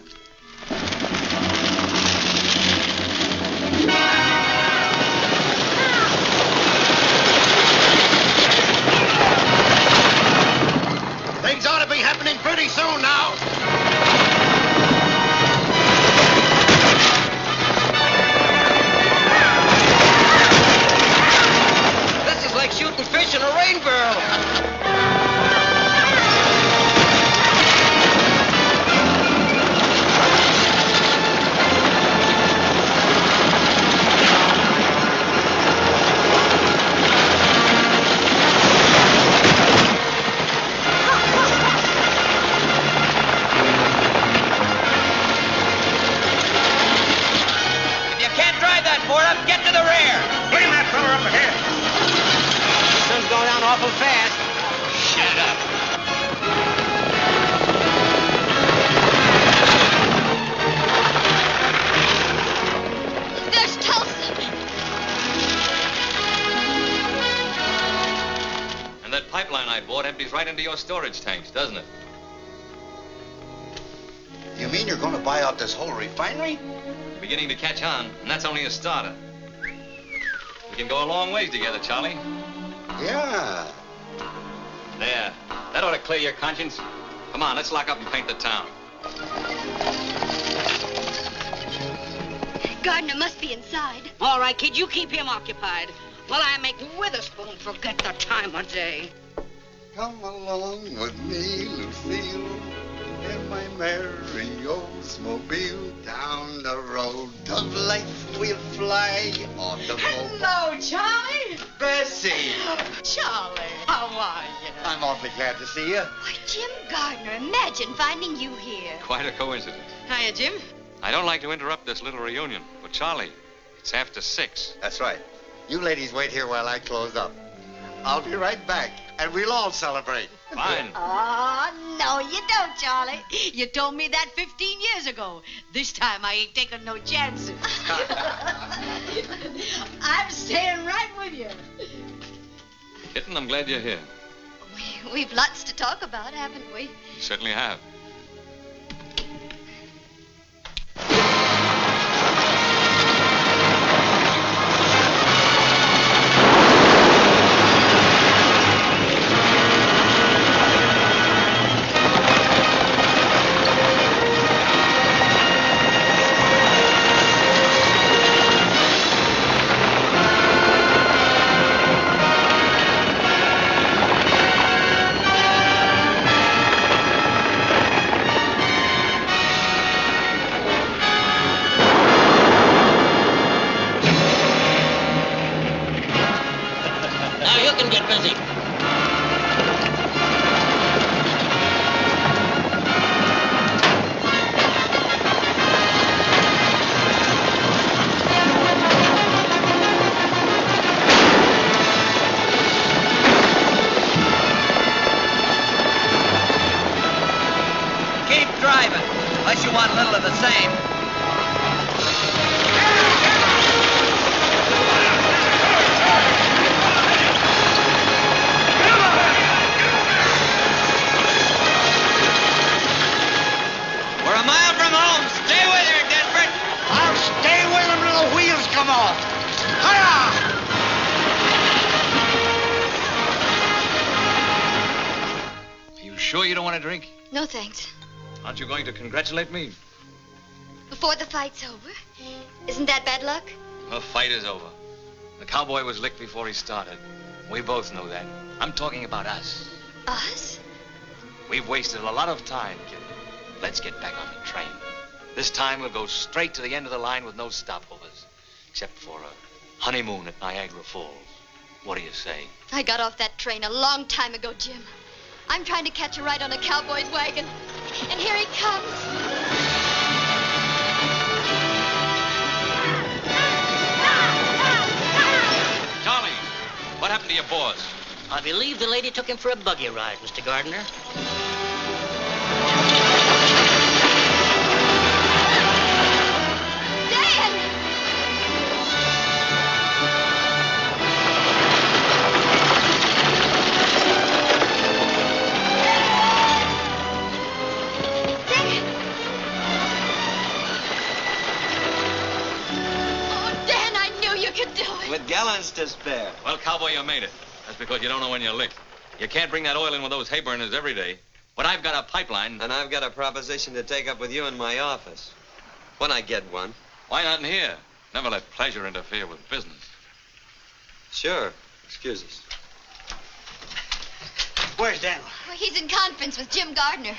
Things ought to be happening pretty soon now. This is like shooting fish in a rain barrel. Get to the rear. Bring that fella up ahead. The sun's going down awful fast. Shut up. There's Tulsa. And that pipeline I bought empties right into your storage tanks, doesn't it? You mean you're going to buy out this whole refinery? Beginning to catch on, and that's only a starter. We can go a long ways together, Charlie. Yeah. There. That ought to clear your conscience. Come on, let's lock up and paint the town. Gardner must be inside. All right, kid, you keep him occupied while I make Witherspoon forget the time of day. Come along with me, Lucille, in my merry Oldsmobile. Down the road of life we'll fly on the boat. Hello, Charlie. Bessie. Charlie, how are you? I'm awfully glad to see you. Why, Jim Gardner, imagine finding you here. Quite a coincidence. Hiya, Jim. I don't like to interrupt this little reunion, but Charlie, it's after 6. That's right. You ladies wait here while I close up. I'll be right back, and we'll all celebrate. Fine. Oh, no, you don't, Charlie. You told me that 15 years ago. This time I ain't taking no chances. I'm staying right with you. Kitten, I'm glad you're here. We've lots to talk about, haven't we? You certainly have. Sure you don't want a drink? No, thanks. Aren't you going to congratulate me? Before the fight's over? Isn't that bad luck? The fight is over. The cowboy was licked before he started. We both know that. I'm talking about us. Us? We've wasted a lot of time, kid. Let's get back on the train. This time we'll go straight to the end of the line with no stopovers. Except for a honeymoon at Niagara Falls. What do you say? I got off that train a long time ago, Jim. I'm trying to catch a ride on a cowboy's wagon. And here he comes. Charlie, what happened to your boss? I believe the lady took him for a buggy ride, Mr. Gardner. With gallons to spare. Well, cowboy, you made it. That's because you don't know when you're licked. You can't bring that oil in with those hay burners every day. But I've got a pipeline. And I've got a proposition to take up with you in my office. When I get one. Why not in here? Never let pleasure interfere with business. Sure. Excuse us. Where's Daniel? Well, he's in conference with Jim Gardner.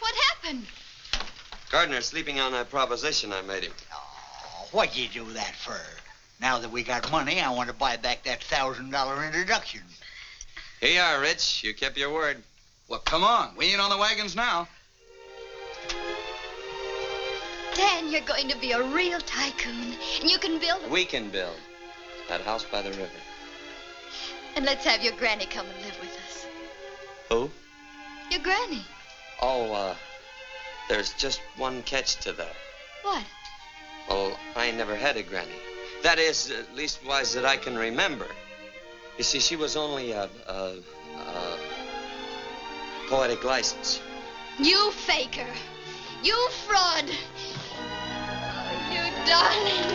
What happened? Gardner's sleeping on that proposition I made him. Oh, what'd you do that for? Now that we got money, I want to buy back that $1,000 introduction. Here you are, Rich. You kept your word. Well, come on. We ain't on the wagons now. Dan, you're going to be a real tycoon. And you can build... We can build. That house by the river. And let's have your granny come and live with us. Who? Your granny. Oh, there's just one catch to that. What? Well, I never had a granny. That is, leastwise that I can remember. You see, she was only poetic license. You faker. You fraud. Oh, you darling.